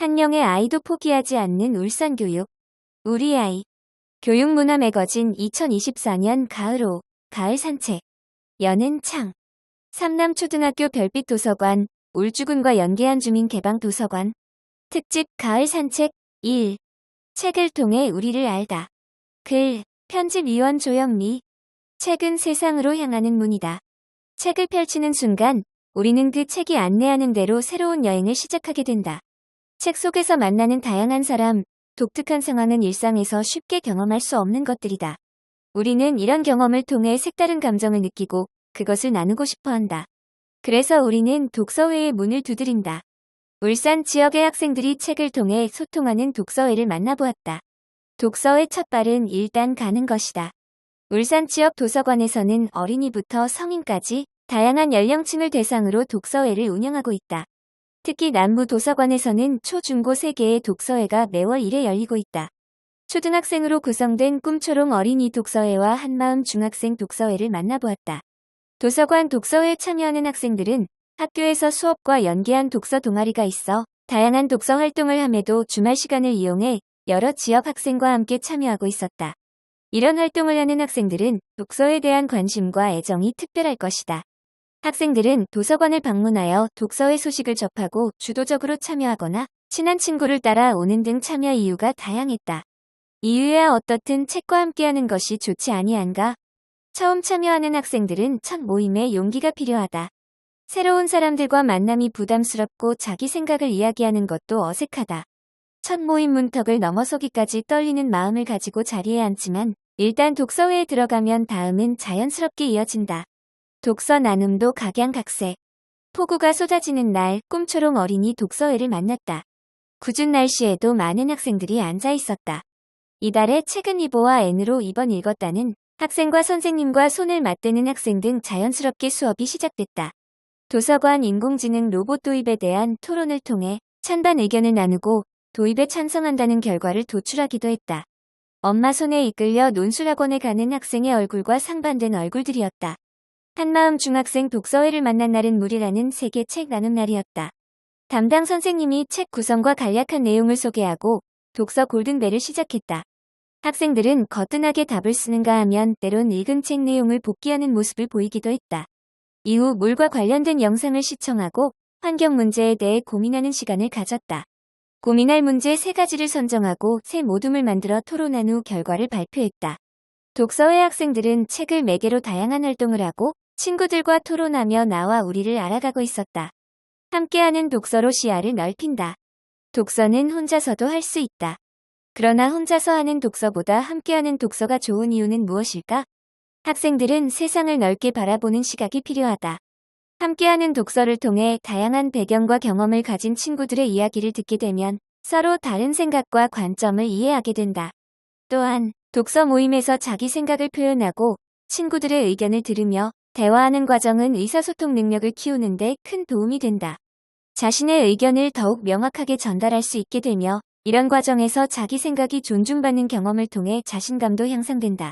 한 명의 아이도 포기하지 않는 울산교육. 우리 아이. 교육문화 매거진 2024년 가을호, 가을 산책. 여는 창. 삼남초등학교 별빛 도서관, 울주군과 연계한 주민개방 도서관. 특집 가을 산책 1. 책을 통해 우리를 알다. 글, 편집위원 조영미. 책은 세상으로 향하는 문이다. 책을 펼치는 순간 우리는 그 책이 안내하는 대로 새로운 여행을 시작하게 된다. 책 속에서 만나는 다양한 사람, 독특한 상황은 일상에서 쉽게 경험할 수 없는 것들이다. 우리는 이런 경험을 통해 색다른 감정을 느끼고 그것을 나누고 싶어 한다. 그래서 우리는 독서회의 문을 두드린다. 울산 지역의 학생들이 책을 통해 소통하는 독서회를 만나보았다. 독서회 첫 발은 일단 가는 것이다. 울산 지역 도서관에서는 어린이부터 성인까지 다양한 연령층을 대상으로 독서회를 운영하고 있다. 특히 남부 도서관에서는 초, 중고 3개의 독서회가 매월 1회 열리고 있다. 초등학생으로 구성된 꿈초롱 어린이 독서회와 한마음 중학생 독서회를 만나보았다. 도서관 독서회에 참여하는 학생들은 학교에서 수업과 연계한 독서 동아리가 있어 다양한 독서 활동을 함에도 주말 시간을 이용해 여러 지역 학생과 함께 참여하고 있었다. 이런 활동을 하는 학생들은 독서에 대한 관심과 애정이 특별할 것이다. 학생들은 도서관을 방문하여 독서회 소식을 접하고 주도적으로 참여하거나 친한 친구를 따라 오는 등 참여 이유가 다양했다. 이유야 어떻든 책과 함께하는 것이 좋지 아니한가? 처음 참여하는 학생들은 첫 모임에 용기가 필요하다. 새로운 사람들과 만남이 부담스럽고 자기 생각을 이야기하는 것도 어색하다. 첫 모임 문턱을 넘어서기까지 떨리는 마음을 가지고 자리에 앉지만 일단 독서회에 들어가면 다음은 자연스럽게 이어진다. 독서 나눔도 각양각색. 폭우가 쏟아지는 날 꿈초롱 어린이 독서회를 만났다. 궂은 날씨에도 많은 학생들이 앉아 있었다. 이달에 책은 이보와 N으로 이번 읽었다는 학생과 선생님과 손을 맞대는 학생 등 자연스럽게 수업이 시작됐다. 도서관 인공지능 로봇 도입에 대한 토론을 통해 찬반 의견을 나누고 도입에 찬성한다는 결과를 도출하기도 했다. 엄마 손에 이끌려 논술학원에 가는 학생의 얼굴과 상반된 얼굴들이었다. 한마음 중학생 독서회를 만난 날은 물이라는 세계 책 나눔 날이었다. 담당 선생님이 책 구성과 간략한 내용을 소개하고 독서 골든벨을 시작했다. 학생들은 거뜬하게 답을 쓰는가 하면 때론 읽은 책 내용을 복기하는 모습을 보이기도 했다. 이후 물과 관련된 영상을 시청하고 환경 문제에 대해 고민하는 시간을 가졌다. 고민할 문제 3가지를 선정하고 새 모둠을 만들어 토론한 후 결과를 발표했다. 독서회 학생들은 책을 매개로 다양한 활동을 하고 친구들과 토론하며 나와 우리를 알아가고 있었다. 함께하는 독서로 시야를 넓힌다. 독서는 혼자서도 할 수 있다. 그러나 혼자서 하는 독서보다 함께하는 독서가 좋은 이유는 무엇일까? 학생들은 세상을 넓게 바라보는 시각이 필요하다. 함께하는 독서를 통해 다양한 배경과 경험을 가진 친구들의 이야기를 듣게 되면 서로 다른 생각과 관점을 이해하게 된다. 또한 독서 모임에서 자기 생각을 표현하고 친구들의 의견을 들으며 대화하는 과정은 의사소통 능력을 키우는 데 큰 도움이 된다. 자신의 의견을 더욱 명확하게 전달할 수 있게 되며 이런 과정에서 자기 생각이 존중받는 경험을 통해 자신감도 향상된다.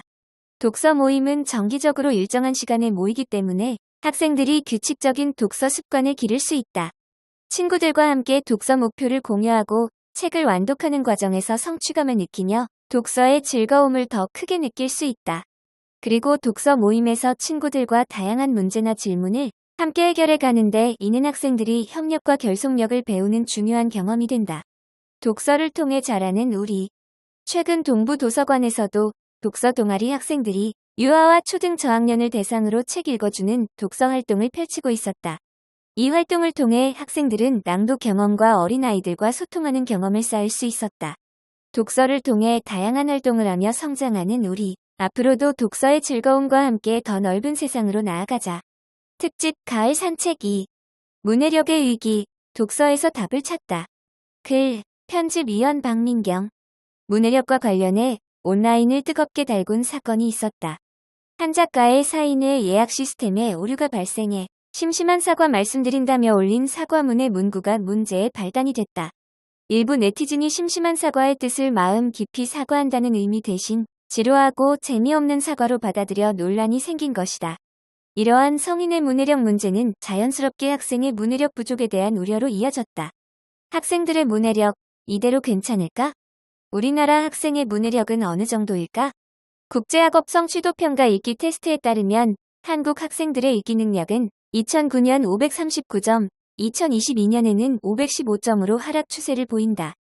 독서 모임은 정기적으로 일정한 시간에 모이기 때문에 학생들이 규칙적인 독서 습관을 기를 수 있다. 친구들과 함께 독서 목표를 공유하고 책을 완독하는 과정에서 성취감을 느끼며 독서의 즐거움을 더 크게 느낄 수 있다. 그리고 독서 모임에서 친구들과 다양한 문제나 질문을 함께 해결해 가는데 이는 학생들이 협력과 결속력을 배우는 중요한 경험이 된다. 독서를 통해 자라는 우리. 최근 동부도서관에서도 독서 동아리 학생들이 유아와 초등 저학년을 대상으로 책 읽어주는 독서 활동을 펼치고 있었다. 이 활동을 통해 학생들은 낭독 경험과 어린아이들과 소통하는 경험을 쌓을 수 있었다. 독서를 통해 다양한 활동을 하며 성장하는 우리. 앞으로도 독서의 즐거움과 함께 더 넓은 세상으로 나아가자. 특집 가을 산책 2. 문해력의 위기, 독서에서 답을 찾다. 글, 편집위원 박민경. 문해력과 관련해 온라인을 뜨겁게 달군 사건이 있었다. 한 작가의 사인회 예약 시스템에 오류가 발생해 심심한 사과 말씀드린다며 올린 사과문의 문구가 문제의 발단이 됐다. 일부 네티즌이 심심한 사과의 뜻을 마음 깊이 사과한다는 의미 대신 지루하고 재미없는 사과로 받아들여 논란이 생긴 것이다. 이러한 성인의 문해력 문제는 자연스럽게 학생의 문해력 부족에 대한 우려로 이어졌다. 학생들의 문해력, 이대로 괜찮을까? 우리나라 학생의 문해력은 어느 정도일까? 국제학업 성취도평가 읽기 테스트에 따르면 한국 학생들의 읽기 능력은 2009년 539점, 2022년에는 515점으로 하락 추세를 보인다.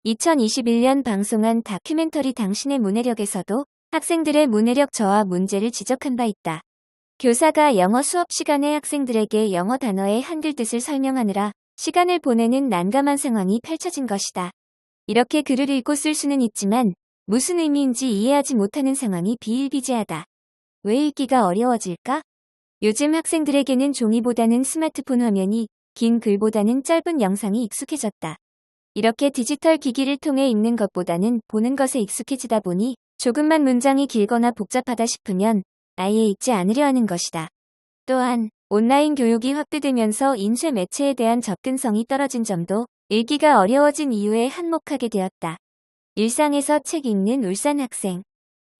2021년 방송한 다큐멘터리 당신의 문해력에서도 학생들의 문해력 저하 문제를 지적한 바 있다. 교사가 영어 수업 시간에 학생들에게 영어 단어의 한글 뜻을 설명하느라 시간을 보내는 난감한 상황이 펼쳐진 것이다. 이렇게 글을 읽고 쓸 수는 있지만 무슨 의미인지 이해하지 못하는 상황이 비일비재하다. 왜 읽기가 어려워질까? 요즘 학생들에게는 종이보다는 스마트폰 화면이, 긴 글보다는 짧은 영상이 익숙해졌다. 이렇게 디지털 기기를 통해 읽는 것보다는 보는 것에 익숙해지다 보니 조금만 문장이 길거나 복잡하다 싶으면 아예 읽지 않으려 하는 것이다. 또한 온라인 교육이 확대되면서 인쇄 매체에 대한 접근성이 떨어진 점도 읽기가 어려워진 이유에 한몫하게 되었다. 일상에서 책 읽는 울산 학생.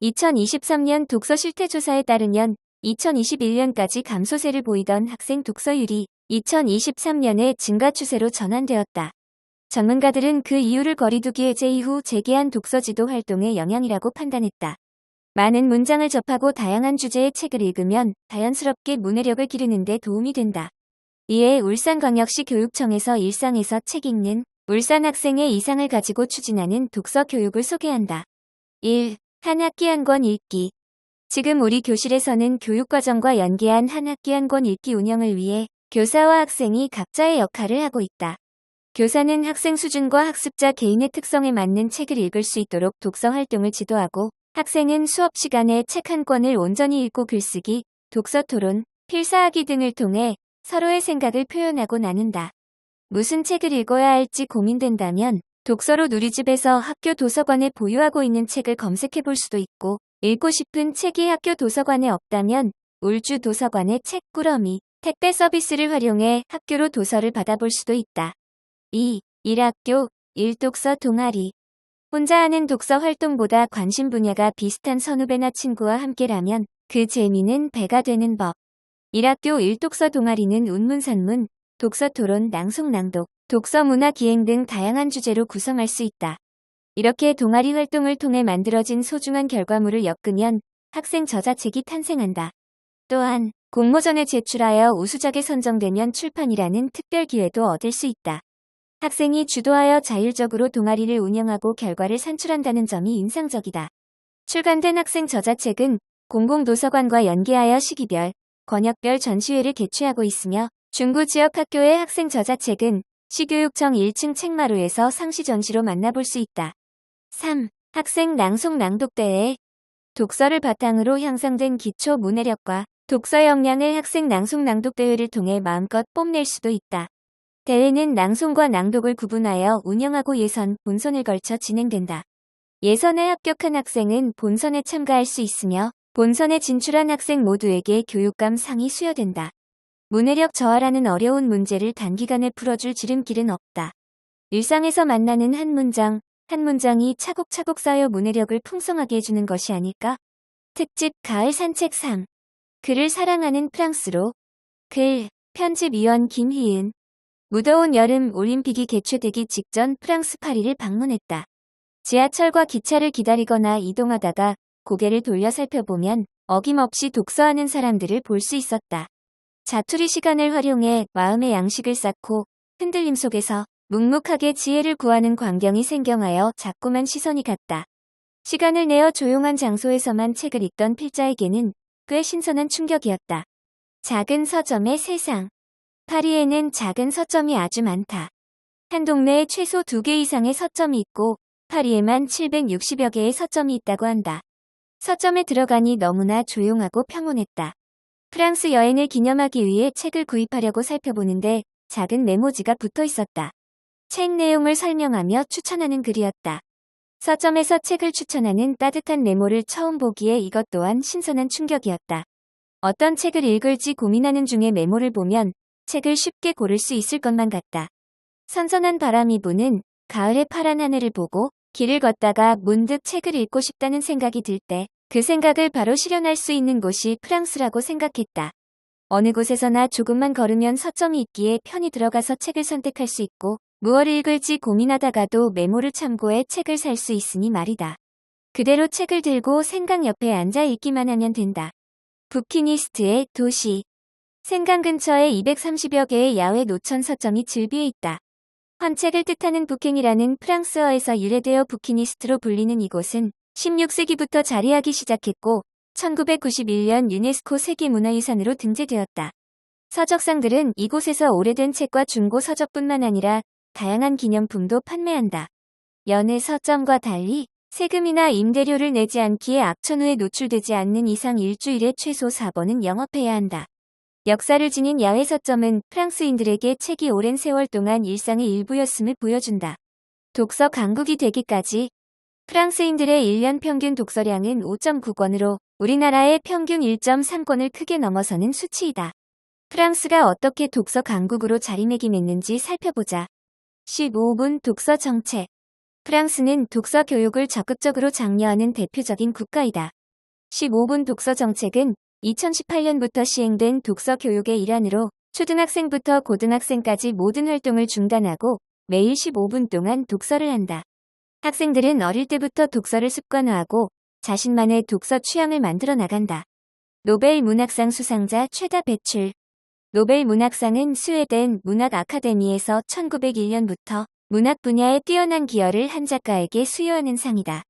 2023년 독서 실태조사에 따르면 2021년까지 감소세를 보이던 학생 독서율이 2023년에 증가 추세로 전환되었다. 전문가들은 그 이유를 거리두기 해제 이후 재개한 독서지도 활동의 영향이라고 판단했다. 많은 문장을 접하고 다양한 주제의 책을 읽으면 자연스럽게 문해력을 기르는 데 도움이 된다. 이에 울산광역시 교육청에서 일상에서 책 읽는 울산 학생의 이상을 가지고 추진하는 독서 교육을 소개한다. 1. 한 학기 한 권 읽기. 지금 우리 교실에서는 교육과정과 연계한 한 학기 한 권 읽기 운영을 위해 교사와 학생이 각자의 역할을 하고 있다. 교사는 학생 수준과 학습자 개인의 특성에 맞는 책을 읽을 수 있도록 독서 활동을 지도하고, 학생은 수업 시간에 책 한 권을 온전히 읽고 글쓰기, 독서 토론, 필사하기 등을 통해 서로의 생각을 표현하고 나눈다. 무슨 책을 읽어야 할지 고민된다면 독서로 누리집에서 학교 도서관에 보유하고 있는 책을 검색해 볼 수도 있고, 읽고 싶은 책이 학교 도서관에 없다면 울주 도서관의 책 꾸러미, 택배 서비스를 활용해 학교로 도서를 받아볼 수도 있다. 2. 1학교 1독서 동아리. 혼자 하는 독서 활동보다 관심 분야가 비슷한 선후배나 친구와 함께라면 그 재미는 배가 되는 법. 1학교 1독서 동아리는 운문산문, 독서토론, 낭송낭독, 독서문화 기행 등 다양한 주제로 구성할 수 있다. 이렇게 동아리 활동을 통해 만들어진 소중한 결과물을 엮으면 학생 저자책이 탄생한다. 또한 공모전에 제출하여 우수작에 선정되면 출판이라는 특별 기회도 얻을 수 있다. 학생이 주도하여 자율적으로 동아리를 운영하고 결과를 산출한다는 점이 인상적이다. 출간된 학생 저자책은 공공도서관과 연계하여 시기별, 권역별 전시회를 개최하고 있으며, 중구 지역 학교의 학생 저자책은 시교육청 1층 책마루에서 상시 전시로 만나볼 수 있다. 3. 학생 낭송 낭독대회. 독서를 바탕으로 향상된 기초 문해력과 독서 역량을 학생 낭송 낭독대회를 통해 마음껏 뽐낼 수도 있다. 대회는 낭송과 낭독을 구분하여 운영하고 예선, 본선을 걸쳐 진행된다. 예선에 합격한 학생은 본선에 참가할 수 있으며, 본선에 진출한 학생 모두에게 교육감 상이 수여된다. 문해력 저하라는 어려운 문제를 단기간에 풀어줄 지름길은 없다. 일상에서 만나는 한 문장, 한 문장이 차곡차곡 쌓여 문해력을 풍성하게 해주는 것이 아닐까? 특집 가을 산책상. 글을 사랑하는 프랑스로. 글, 편집위원 김희은. 무더운 여름 올림픽이 개최되기 직전 프랑스 파리를 방문했다. 지하철과 기차를 기다리거나 이동하다가 고개를 돌려 살펴보면 어김없이 독서하는 사람들을 볼 수 있었다. 자투리 시간을 활용해 마음의 양식을 쌓고 흔들림 속에서 묵묵하게 지혜를 구하는 광경이 생경하여 자꾸만 시선이 갔다. 시간을 내어 조용한 장소에서만 책을 읽던 필자에게는 꽤 신선한 충격이었다. 작은 서점의 세상. 파리에는 작은 서점이 아주 많다. 한 동네에 최소 2개 이상의 서점이 있고 파리에만 760여 개의 서점이 있다고 한다. 서점에 들어가니 너무나 조용하고 평온했다. 프랑스 여행을 기념하기 위해 책을 구입하려고 살펴보는데 작은 메모지가 붙어 있었다. 책 내용을 설명하며 추천하는 글이었다. 서점에서 책을 추천하는 따뜻한 메모를 처음 보기에 이것 또한 신선한 충격이었다. 어떤 책을 읽을지 고민하는 중에 메모를 보면 책을 쉽게 고를 수 있을 것만 같다. 선선한 바람이 부는 가을의 파란 하늘을 보고 길을 걷다가 문득 책을 읽고 싶다는 생각이 들 때 그 생각을 바로 실현할 수 있는 곳이 프랑스라고 생각했다. 어느 곳에서나 조금만 걸으면 서점이 있기에 편히 들어가서 책을 선택할 수 있고 무엇을 읽을지 고민하다가도 메모를 참고해 책을 살 수 있으니 말이다. 그대로 책을 들고 생강 옆에 앉아 읽기만 하면 된다. 부키니스트의 도시. 생강 근처에 230여 개의 야외 노천 서점이 즐비해 있다. 헌책을 뜻하는 북행이라는 프랑스어에서 유래되어 부키니스트로 불리는 이곳은 16세기부터 자리하기 시작했고 1991년 유네스코 세계문화유산으로 등재되었다. 서적상들은 이곳에서 오래된 책과 중고 서적뿐만 아니라 다양한 기념품도 판매한다. 여느 서점과 달리 세금이나 임대료를 내지 않기에 악천후에 노출되지 않는 이상 일주일에 최소 4번은 영업해야 한다. 역사를 지닌 야외 서점은 프랑스인들에게 책이 오랜 세월 동안 일상의 일부였음을 보여준다. 독서 강국이 되기까지 프랑스인들의 1년 평균 독서량은 5.9권으로 우리나라의 평균 1.3권을 크게 넘어서는 수치이다. 프랑스가 어떻게 독서 강국으로 자리매김했는지 살펴보자. 15분 독서 정책. 프랑스는 독서 교육을 적극적으로 장려하는 대표적인 국가이다. 15분 독서 정책은 2018년부터 시행된 독서 교육의 일환으로 초등학생부터 고등학생까지 모든 활동을 중단하고 매일 15분 동안 독서를 한다. 학생들은 어릴 때부터 독서를 습관화하고 자신만의 독서 취향을 만들어 나간다. 노벨 문학상 수상자 최다 배출. 노벨 문학상은 스웨덴 문학 아카데미에서 1901년부터 문학 분야에 뛰어난 기여를 한 작가에게 수여하는 상이다.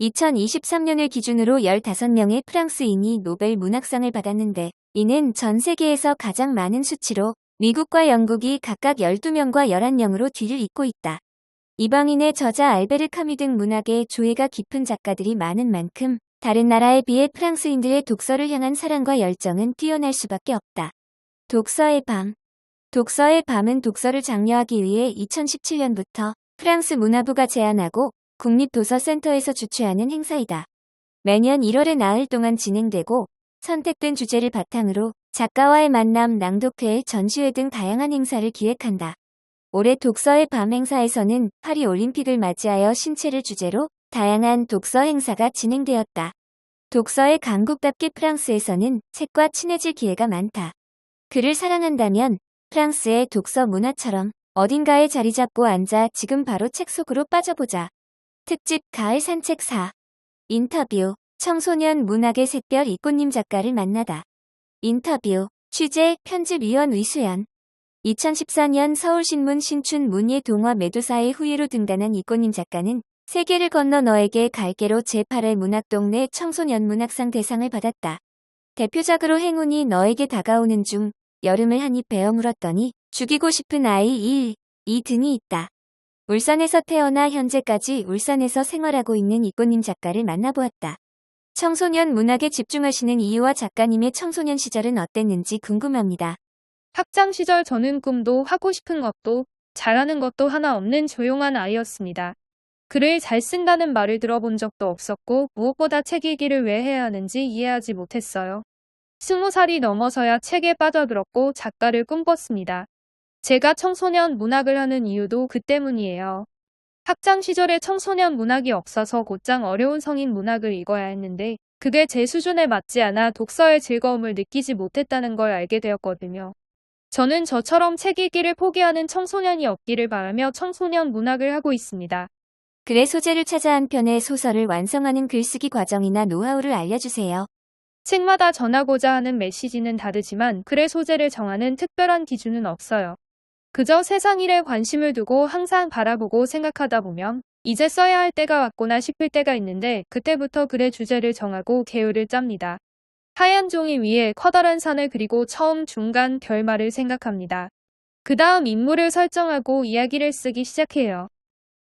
2023년을 기준으로 15명의 프랑스인이 노벨 문학상을 받았는데 이는 전 세계에서 가장 많은 수치로 미국과 영국이 각각 12명과 11명으로 뒤를 잇고 있다. 이방인의 저자 알베르 카뮈 등 문학에 조예가 깊은 작가들이 많은 만큼 다른 나라에 비해 프랑스인들의 독서를 향한 사랑과 열정은 뛰어날 수밖에 없다. 독서의 밤. 독서의 밤은 독서를 장려하기 위해 2017년부터 프랑스 문화부가 제안하고 국립도서센터에서 주최하는 행사이다. 매년 1월에 나흘 동안 진행되고 선택된 주제를 바탕으로 작가와의 만남, 낭독회, 전시회 등 다양한 행사를 기획한다. 올해 독서의 밤 행사에서는 파리 올림픽을 맞이하여 신체를 주제로 다양한 독서 행사가 진행되었다. 독서의 강국답게 프랑스에서는 책과 친해질 기회가 많다. 글을 사랑한다면 프랑스의 독서 문화처럼 어딘가에 자리 잡고 앉아 지금 바로 책 속으로 빠져보자. 특집 가을 산책 4. 인터뷰. 청소년 문학의 샛별 이꽃님 작가를 만나다. 인터뷰. 취재 편집위원 위수연. 2014년 서울신문 신춘 문예 동화 매도사의 후예로 등단한 이꽃님 작가는 세계를 건너 너에게 갈게로 제8회 문학동네 청소년 문학상 대상을 받았다. 대표작으로 행운이 너에게 다가오는 중, 여름을 한 입 베어 물었더니, 죽이고 싶은 아이 1, 2 등이 있다. 울산에서 태어나 현재까지 울산에서 생활하고 있는 이꽃님 작가를 만나보았다. 청소년 문학에 집중하시는 이유와 작가님의 청소년 시절은 어땠는지 궁금합니다. 학창 시절 저는 꿈도 하고 싶은 것도 잘하는 것도 하나 없는 조용한 아이였습니다. 글을 잘 쓴다는 말을 들어본 적도 없었고 무엇보다 책 읽기를 왜 해야 하는지 이해하지 못했어요. 20살이 넘어서야 책에 빠져들었고 작가를 꿈꿨습니다. 제가 청소년 문학을 하는 이유도 그 때문이에요. 학창 시절에 청소년 문학이 없어서 곧장 어려운 성인 문학을 읽어야 했는데 그게 제 수준에 맞지 않아 독서의 즐거움을 느끼지 못했다는 걸 알게 되었거든요. 저는 저처럼 책 읽기를 포기하는 청소년이 없기를 바라며 청소년 문학을 하고 있습니다. 글의 소재를 찾아 한 편의 소설을 완성하는 글쓰기 과정이나 노하우를 알려주세요. 책마다 전하고자 하는 메시지는 다르지만 글의 소재를 정하는 특별한 기준은 없어요. 그저 세상 일에 관심을 두고 항상 바라보고 생각하다 보면 이제 써야 할 때가 왔구나 싶을 때가 있는데 그때부터 글의 주제를 정하고 계율을 짭니다. 하얀 종이 위에 커다란 산을 그리고 처음 중간 결말을 생각합니다. 그 다음 인물을 설정하고 이야기를 쓰기 시작해요.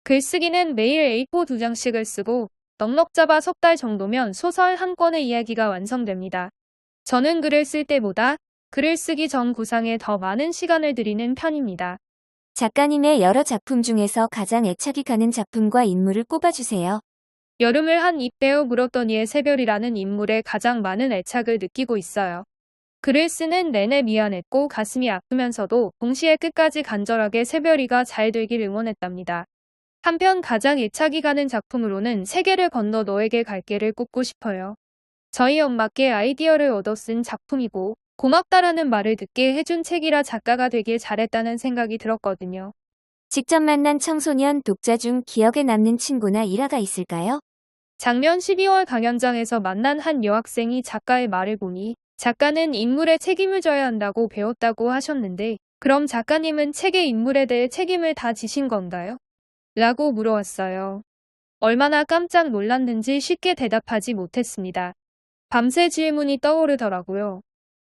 글쓰기는 매일 A4 2장씩을 쓰고 넉넉 잡아 석 달 정도면 소설 한 권의 이야기가 완성됩니다. 저는 글을 쓸 때보다 글을 쓰기 전 구상에 더 많은 시간을 들이는 편입니다. 작가님의 여러 작품 중에서 가장 애착이 가는 작품과 인물을 꼽아주세요. 여름을 한 입 베어 물었더니의 새별이라는 인물에 가장 많은 애착을 느끼고 있어요. 글을 쓰는 내내 미안했고 가슴이 아프면서도 동시에 끝까지 간절하게 새별이가 잘 되길 응원했답니다. 한편 가장 애착이 가는 작품으로는 세계를 건너 너에게 갈게를 꼽고 싶어요. 저희 엄마께 아이디어를 얻어 쓴 작품이고 고맙다라는 말을 듣게 해준 책이라 작가가 되길 잘했다는 생각이 들었거든요. 직접 만난 청소년 독자 중 기억에 남는 친구나 일화가 있을까요? 작년 12월 강연장에서 만난 한 여학생이 작가의 말을 보니 작가는 인물에 책임을 져야 한다고 배웠다고 하셨는데, 그럼 작가님은 책의 인물에 대해 책임을 다 지신 건가요? 라고 물어왔어요. 얼마나 깜짝 놀랐는지 쉽게 대답하지 못했습니다. 밤새 질문이 떠오르더라고요.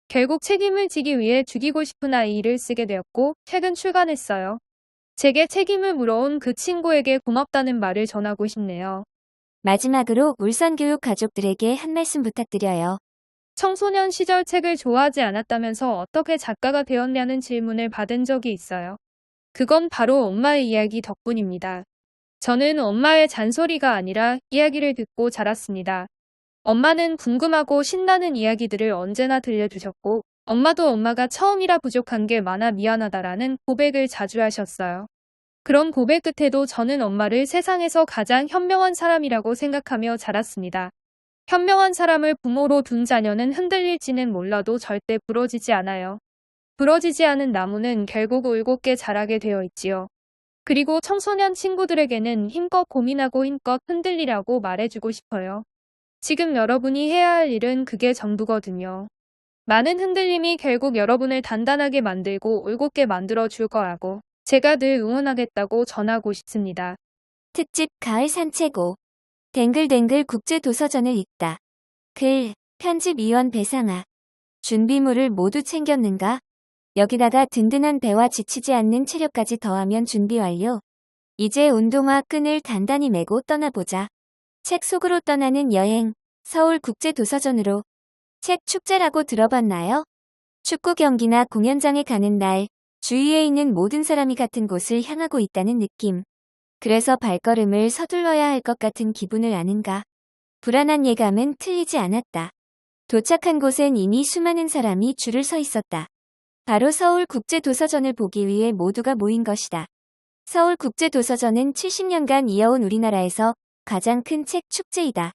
결국 책임을 지기 위해 죽이고 싶은 아이를 쓰게 되었고 최근 출간했어요. 제게 책임을 물어온 그 친구에게 고맙다는 말을 전하고 싶네요. 마지막으로 울산교육 가족들에게 한 말씀 부탁드려요. 청소년 시절 책을 좋아하지 않았다면서 어떻게 작가가 되었냐는 질문을 받은 적이 있어요. 그건 바로 엄마의 이야기 덕분입니다. 저는 엄마의 잔소리가 아니라 이야기를 듣고 자랐습니다. 엄마는 궁금하고 신나는 이야기들을 언제나 들려주셨고, 엄마도 엄마가 처음이라 부족한 게 많아 미안하다라는 고백을 자주 하셨어요. 그런 고백 끝에도 저는 엄마를 세상에서 가장 현명한 사람이라고 생각하며 자랐습니다. 현명한 사람을 부모로 둔 자녀는 흔들릴지는 몰라도 절대 부러지지 않아요. 부러지지 않은 나무는 결국 울곧게 자라게 되어 있지요. 그리고 청소년 친구들에게는 힘껏 고민하고 힘껏 흔들리라고 말해주고 싶어요. 지금 여러분이 해야 할 일은 그게 전부거든요. 많은 흔들림이 결국 여러분을 단단하게 만들고 울곧게 만들어 줄 거라고 제가 늘 응원하겠다고 전하고 싶습니다. 특집 가을 산책5. 댕글댕글 국제도서전을 읽다. 글, 편집위원 배상아. 준비물을 모두 챙겼는가? 여기다가 든든한 배와 지치지 않는 체력까지 더하면 준비 완료. 이제 운동화 끈을 단단히 매고 떠나보자. 책 속으로 떠나는 여행, 서울국제도서전으로. 책 축제라고 들어봤나요? 축구 경기나 공연장에 가는 날, 주위에 있는 모든 사람이 같은 곳을 향하고 있다는 느낌. 그래서 발걸음을 서둘러야 할 것 같은 기분을 아는가? 불안한 예감은 틀리지 않았다. 도착한 곳엔 이미 수많은 사람이 줄을 서 있었다. 바로 서울국제도서전을 보기 위해 모두가 모인 것이다. 서울국제도서전은 70년간 이어온 우리나라에서 가장 큰 책 축제이다.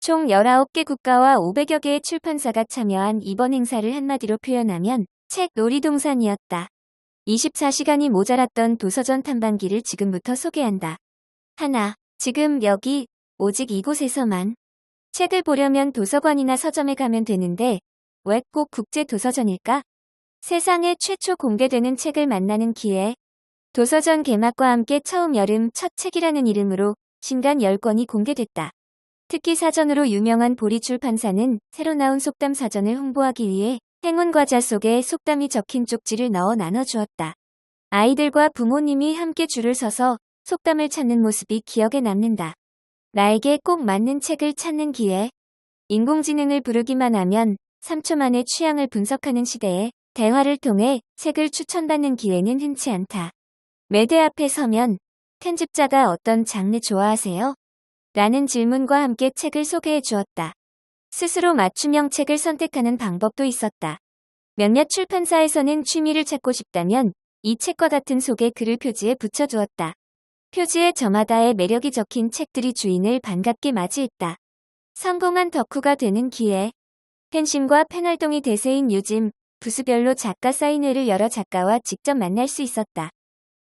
총 19개 국가와 500여 개의 출판사가 참여한 이번 행사를 한마디로 표현하면 책 놀이동산이었다. 24시간이 모자랐던 도서전 탐방기를 지금부터 소개한다. 하나, 지금 여기, 오직 이곳에서만. 책을 보려면 도서관이나 서점에 가면 되는데 왜 꼭 국제도서전일까? 세상에 최초 공개되는 책을 만나는 기회. 도서전 개막과 함께 처음 여름 첫 책이라는 이름으로 신간 10권이 공개됐다. 특히 사전으로 유명한 보리출판사는 새로 나온 속담 사전을 홍보하기 위해 행운 과자 속에 속담이 적힌 쪽지를 넣어 나눠주었다. 아이들과 부모님이 함께 줄을 서서 속담을 찾는 모습이 기억에 남는다. 나에게 꼭 맞는 책을 찾는 기회. 인공지능을 부르기만 하면 3초 만에 취향을 분석하는 시대에 대화를 통해 책을 추천받는 기회는 흔치 않다. 매대 앞에 서면 편집자가 어떤 장르 좋아하세요? 라는 질문과 함께 책을 소개해 주었다. 스스로 맞춤형 책을 선택하는 방법도 있었다. 몇몇 출판사에서는 취미를 찾고 싶다면 이 책과 같은 소개 글을 표지에 붙여두었다. 표지에 저마다의 매력이 적힌 책들이 주인을 반갑게 맞이했다. 성공한 덕후가 되는 기회. 팬심과 팬활동이 대세인 요즘 부수별로 작가 사인회를 열어 작가와 직접 만날 수 있었다.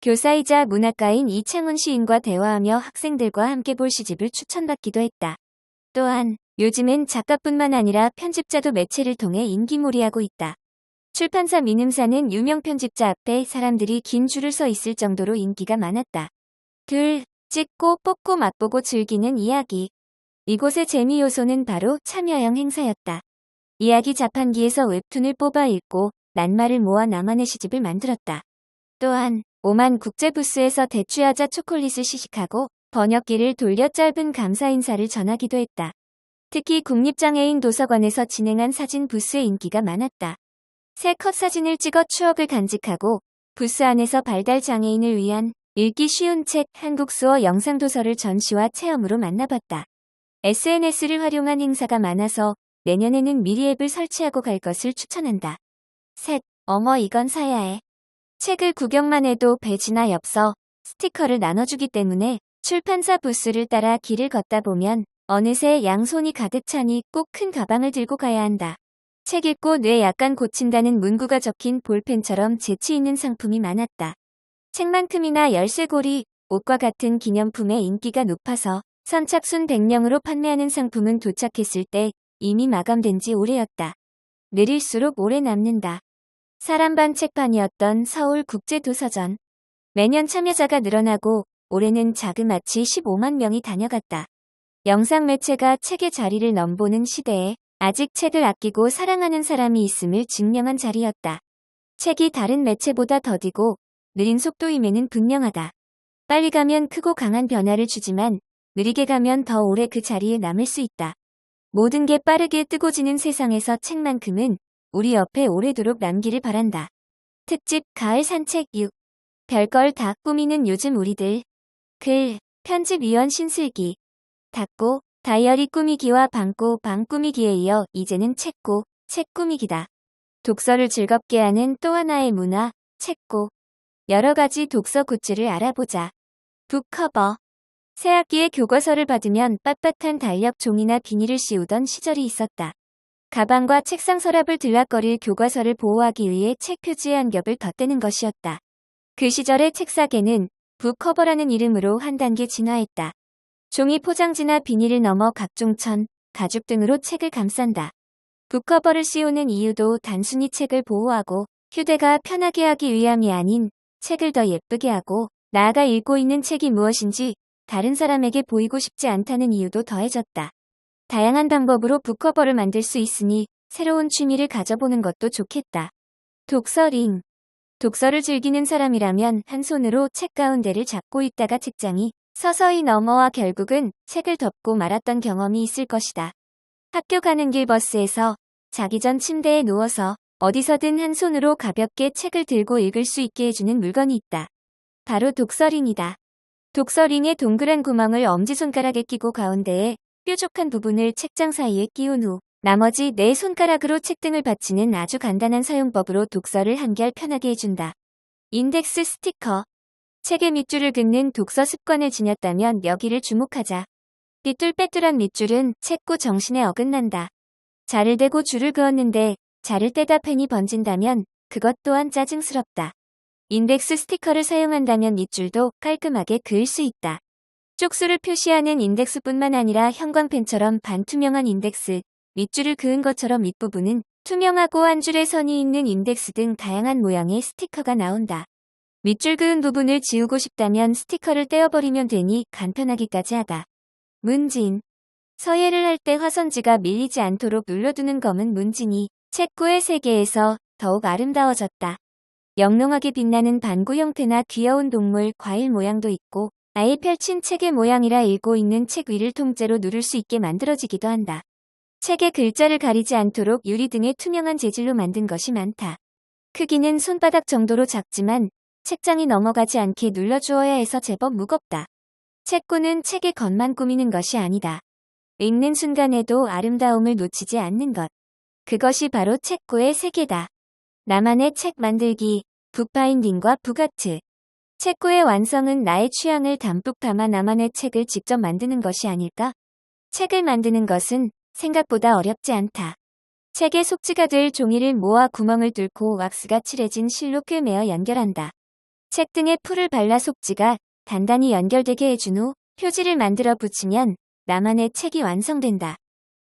교사이자 문학가인 이창훈 시인과 대화하며 학생들과 함께 볼 시집을 추천받기도 했다. 또한 요즘은 작가뿐만 아니라 편집자도 매체를 통해 인기몰이하고 있다. 출판사 민음사는 유명 편집자 앞에 사람들이 긴 줄을 서 있을 정도로 인기가 많았다. 둘, 찍고 뽑고 맛보고 즐기는 이야기. 이곳의 재미 요소는 바로 참여형 행사였다. 이야기 자판기에서 웹툰을 뽑아 읽고 낱말을 모아 나만의 시집을 만들었다. 또한 오만 국제부스에서 대취하자 초콜릿을 시식하고 번역기를 돌려 짧은 감사 인사를 전하기도 했다. 특히 국립장애인 도서관에서 진행한 사진 부스의 인기가 많았다. 새 컷 사진을 찍어 추억을 간직하고 부스 안에서 발달 장애인을 위한 읽기 쉬운 책 한국수어 영상도서를 전시와 체험으로 만나봤다. SNS를 활용한 행사가 많아서 내년에는 미리 앱을 설치하고 갈 것을 추천한다. 셋, 어머 이건 사야 해. 책을 구경만 해도 배지나 엽서, 스티커를 나눠주기 때문에 출판사 부스를 따라 길을 걷다 보면 어느새 양손이 가득 차니 꼭 큰 가방을 들고 가야 한다. 책 읽고 뇌 약간 고친다는 문구가 적힌 볼펜처럼 재치 있는 상품이 많았다. 책만큼이나 열쇠고리, 옷과 같은 기념품의 인기가 높아서 선착순 100명으로 판매하는 상품은 도착했을 때 이미 마감된 지 오래였다. 느릴수록 오래 남는다. 사람 반 책판이었던 서울국제도서전. 매년 참여자가 늘어나고 올해는 자그마치 15만 명이 다녀갔다. 영상 매체가 책의 자리를 넘보는 시대에 아직 책을 아끼고 사랑하는 사람이 있음을 증명한 자리였다. 책이 다른 매체보다 더디고 느린 속도임에는 분명하다. 빨리 가면 크고 강한 변화를 주지만 느리게 가면 더 오래 그 자리에 남을 수 있다. 모든 게 빠르게 뜨고지는 세상에서 책만큼은 우리 옆에 오래도록 남기를 바란다. 특집 가을 산책 6. 별걸 다 꾸미는 요즘 우리들. 글, 편집위원 신슬기. 닫고, 다이어리 꾸미기와 방고, 방 꾸미기에 이어 이제는 책고, 책 꾸미기다. 독서를 즐겁게 하는 또 하나의 문화, 책고. 여러 가지 독서 굿즈를 알아보자. 북커버. 새학기에 교과서를 받으면 빳빳한 달력 종이나 비닐을 씌우던 시절이 있었다. 가방과 책상 서랍을 들락거릴 교과서를 보호하기 위해 책 표지에 한 겹을 덧대는 것이었다. 그 시절의 책사계는 북커버라는 이름으로 한 단계 진화했다. 종이 포장지나 비닐을 넘어 각종 천, 가죽 등으로 책을 감싼다. 북커버를 씌우는 이유도 단순히 책을 보호하고 휴대가 편하게 하기 위함이 아닌 책을 더 예쁘게 하고 나아가 읽고 있는 책이 무엇인지 다른 사람에게 보이고 싶지 않다는 이유도 더해졌다. 다양한 방법으로 북커버를 만들 수 있으니 새로운 취미를 가져보는 것도 좋겠다. 독서링. 독서를 즐기는 사람이라면 한 손으로 책 가운데를 잡고 있다가 책장이 서서히 넘어와 결국은 책을 덮고 말았던 경험이 있을 것이다. 학교 가는 길 버스에서 자기 전 침대에 누워서 어디서든 한 손으로 가볍게 책을 들고 읽을 수 있게 해주는 물건이 있다. 바로 독서링이다. 독서링의 동그란 구멍을 엄지손가락에 끼고 가운데에 뾰족한 부분을 책장 사이에 끼운 후 나머지 네 손가락으로 책등을 받치는 아주 간단한 사용법으로 독서를 한결 편하게 해준다. 인덱스 스티커. 책의 밑줄을 긋는 독서 습관을 지녔다면 여기를 주목하자. 삐뚤빼뚤한 밑줄은 책고 정신에 어긋난다. 자를 대고 줄을 그었는데 자를 떼다 펜이 번진다면 그것 또한 짜증스럽다. 인덱스 스티커를 사용한다면 밑줄도 깔끔하게 그을 수 있다. 쪽수를 표시하는 인덱스뿐만 아니라 형광펜처럼 반투명한 인덱스, 밑줄을 그은 것처럼 밑부분은 투명하고 한 줄의 선이 있는 인덱스 등 다양한 모양의 스티커가 나온다. 밑줄 그은 부분을 지우고 싶다면 스티커를 떼어버리면 되니 간편하기까지 하다. 문진. 서예를 할 때 화선지가 밀리지 않도록 눌러두는 검은 문진이 책구의 세계에서 더욱 아름다워졌다. 영롱하게 빛나는 반구 형태나 귀여운 동물, 과일 모양도 있고 아예 펼친 책의 모양이라 읽고 있는 책 위를 통째로 누를 수 있게 만들어지기도 한다. 책의 글자를 가리지 않도록 유리 등의 투명한 재질로 만든 것이 많다. 크기는 손바닥 정도로 작지만 책장이 넘어가지 않게 눌러주어야 해서 제법 무겁다. 책구는 책의 겉만 꾸미는 것이 아니다. 읽는 순간에도 아름다움을 놓치지 않는 것. 그것이 바로 책구의 세계다. 나만의 책 만들기, 북바인딩과 북아트. 책구의 완성은 나의 취향을 담뿍 담아 나만의 책을 직접 만드는 것이 아닐까? 책을 만드는 것은 생각보다 어렵지 않다. 책의 속지가 될 종이를 모아 구멍을 뚫고 왁스가 칠해진 실로 꿰매어 연결한다. 책 등에 풀을 발라 속지가 단단히 연결되게 해준 후 표지를 만들어 붙이면 나만의 책이 완성된다.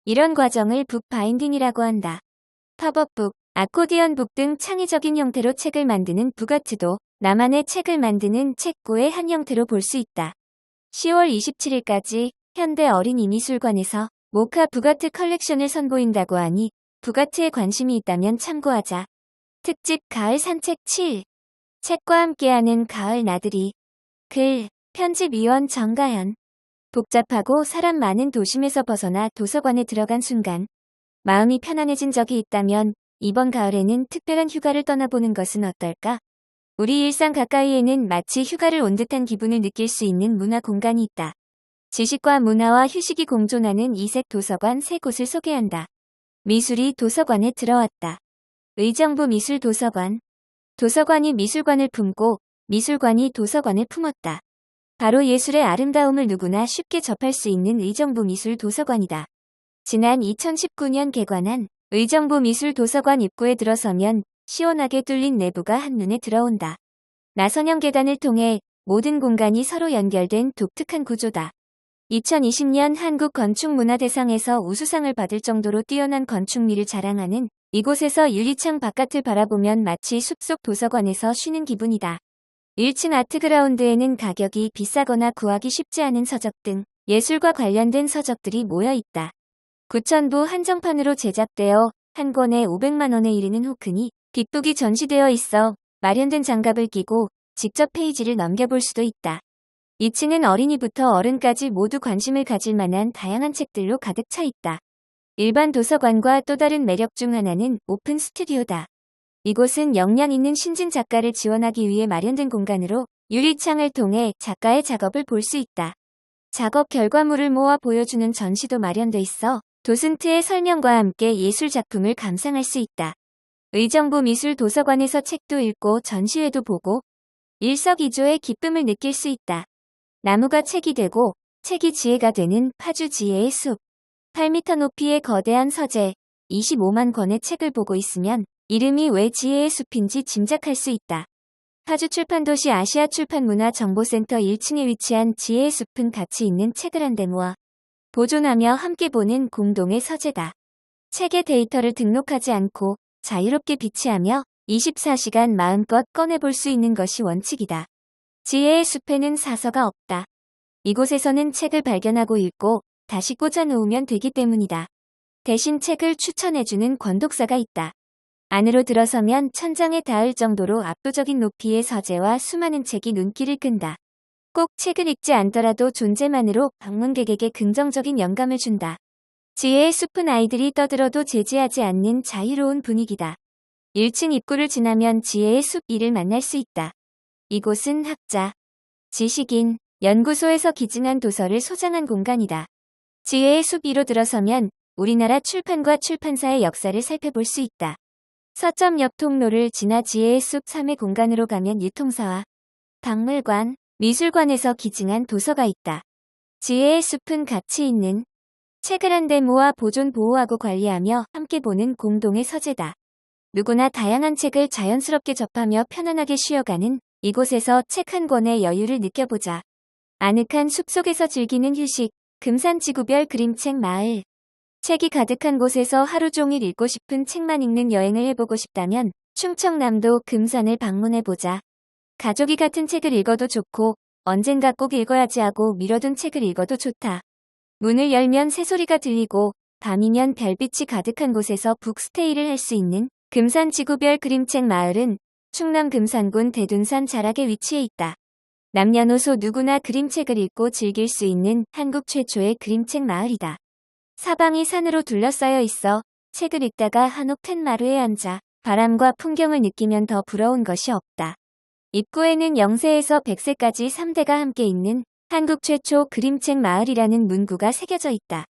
이런 과정을 북바인딩이라고 한다. 팝업북, 아코디언북 등 창의적인 형태로 책을 만드는 북아트도 나만의 책을 만드는 책구의 한 형태로 볼 수 있다. 10월 27일까지 현대 어린이미술관에서 모카 북아트 컬렉션을 선보인다고 하니 북아트에 관심이 있다면 참고하자. 특집 가을 산책 7. 책과 함께하는 가을 나들이. 글, 편집위원 정가연. 복잡하고 사람 많은 도심에서 벗어나 도서관에 들어간 순간 마음이 편안해진 적이 있다면 이번 가을에는 특별한 휴가를 떠나보는 것은 어떨까? 우리 일상 가까이에는 마치 휴가를 온 듯한 기분을 느낄 수 있는 문화 공간이 있다. 지식과 문화와 휴식이 공존하는 이색 도서관 3곳을 소개한다. 미술이 도서관에 들어왔다. 의정부 미술도서관. 도서관이 미술관을 품고 미술관이 도서관을 품었다. 바로 예술의 아름다움을 누구나 쉽게 접할 수 있는 의정부 미술도서관이다. 지난 2019년 개관한 의정부 미술도서관 입구에 들어서면 시원하게 뚫린 내부가 한눈에 들어온다. 나선형 계단을 통해 모든 공간이 서로 연결된 독특한 구조다. 2020년 한국건축문화대상에서 우수상을 받을 정도로 뛰어난 건축미를 자랑하는 이곳에서 유리창 바깥을 바라보면 마치 숲속 도서관에서 쉬는 기분이다. 1층 아트그라운드에는 가격이 비싸거나 구하기 쉽지 않은 서적 등 예술과 관련된 서적들이 모여 있다. 9,000부 한정판으로 제작되어 한 권에 500만 원에 이르는 호크니 빅북이 전시되어 있어 마련된 장갑을 끼고 직접 페이지를 넘겨볼 수도 있다. 2층은 어린이부터 어른까지 모두 관심을 가질 만한 다양한 책들로 가득 차 있다. 일반 도서관과 또 다른 매력 중 하나는 오픈 스튜디오다. 이곳은 역량 있는 신진 작가를 지원하기 위해 마련된 공간으로 유리창을 통해 작가의 작업을 볼 수 있다. 작업 결과물을 모아 보여주는 전시도 마련돼 있어 도슨트의 설명과 함께 예술 작품을 감상할 수 있다. 의정부 미술도서관에서 책도 읽고 전시회도 보고 일석이조의 기쁨을 느낄 수 있다. 나무가 책이 되고 책이 지혜가 되는 파주 지혜의 숲. 8m 높이의 거대한 서재, 25만 권의 책을 보고 있으면 이름이 왜 지혜의 숲인지 짐작할 수 있다. 파주 출판도시 아시아출판문화정보센터 1층에 위치한 지혜의 숲은 가치 있는 책을 한데 모아 보존하며 함께 보는 공동의 서재다. 책의 데이터를 등록하지 않고 자유롭게 비치하며 24시간 마음껏 꺼내볼 수 있는 것이 원칙이다. 지혜의 숲에는 사서가 없다. 이곳에서는 책을 발견하고 읽고 다시 꽂아놓으면 되기 때문이다. 대신 책을 추천해주는 권독사가 있다. 안으로 들어서면 천장에 닿을 정도로 압도적인 높이의 서재와 수많은 책이 눈길을 끈다. 꼭 책을 읽지 않더라도 존재만으로 방문객에게 긍정적인 영감을 준다. 지혜의 숲은 아이들이 떠들어도 제지하지 않는 자유로운 분위기다. 1층 입구를 지나면 지혜의 숲 2를 만날 수 있다. 이곳은 학자, 지식인, 연구소에서 기증한 도서를 소장한 공간이다. 지혜의 숲 2로 들어서면 우리나라 출판과 출판사의 역사를 살펴볼 수 있다. 서점 옆 통로를 지나 지혜의 숲 3의 공간으로 가면 유통사와 박물관, 미술관에서 기증한 도서가 있다. 지혜의 숲은 가치 있는 책을 한데 모아 보존 보호하고 관리하며 함께 보는 공동의 서재다. 누구나 다양한 책을 자연스럽게 접하며 편안하게 쉬어가는 이곳에서 책 한 권의 여유를 느껴보자. 아늑한 숲속에서 즐기는 휴식, 금산지구별 그림책 마을. 책이 가득한 곳에서 하루 종일 읽고 싶은 책만 읽는 여행을 해보고 싶다면 충청남도 금산을 방문해보자. 가족이 같은 책을 읽어도 좋고 언젠가 꼭 읽어야지 하고 미뤄둔 책을 읽어도 좋다. 문을 열면 새소리가 들리고 밤이면 별빛이 가득한 곳에서 북스테이를 할 수 있는 금산지구별 그림책 마을은 충남 금산군 대둔산 자락에 위치해 있다. 남녀노소 누구나 그림책을 읽고 즐길 수 있는 한국 최초의 그림책 마을이다. 사방이 산으로 둘러싸여 있어 책을 읽다가 한옥 텐마루에 앉아 바람과 풍경을 느끼면 더 부러운 것이 없다. 입구에는 0세에서 100세까지 3대가 함께 있는 한국 최초 그림책 마을이라는 문구가 새겨져 있다.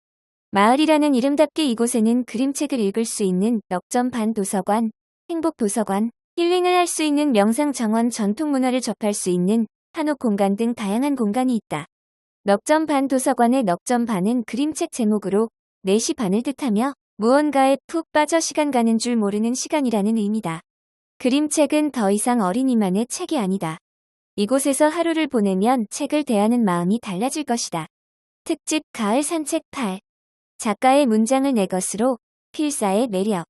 마을이라는 이름답게 이곳에는 그림책을 읽을 수 있는 넉점 반 도서관, 행복 도서관, 힐링을 할 수 있는 명상 정원 전통문화를 접할 수 있는 한옥 공간 등 다양한 공간이 있다. 넉점 반 도서관의 넉점 반은 그림책 제목으로 4시 반을 뜻하며 무언가에 푹 빠져 시간 가는 줄 모르는 시간이라는 의미다. 그림책은 더 이상 어린이만의 책이 아니다. 이곳에서 하루를 보내면 책을 대하는 마음이 달라질 것이다. 특집 가을 산책 8. 작가의 문장을 내 것으로 필사의 매력.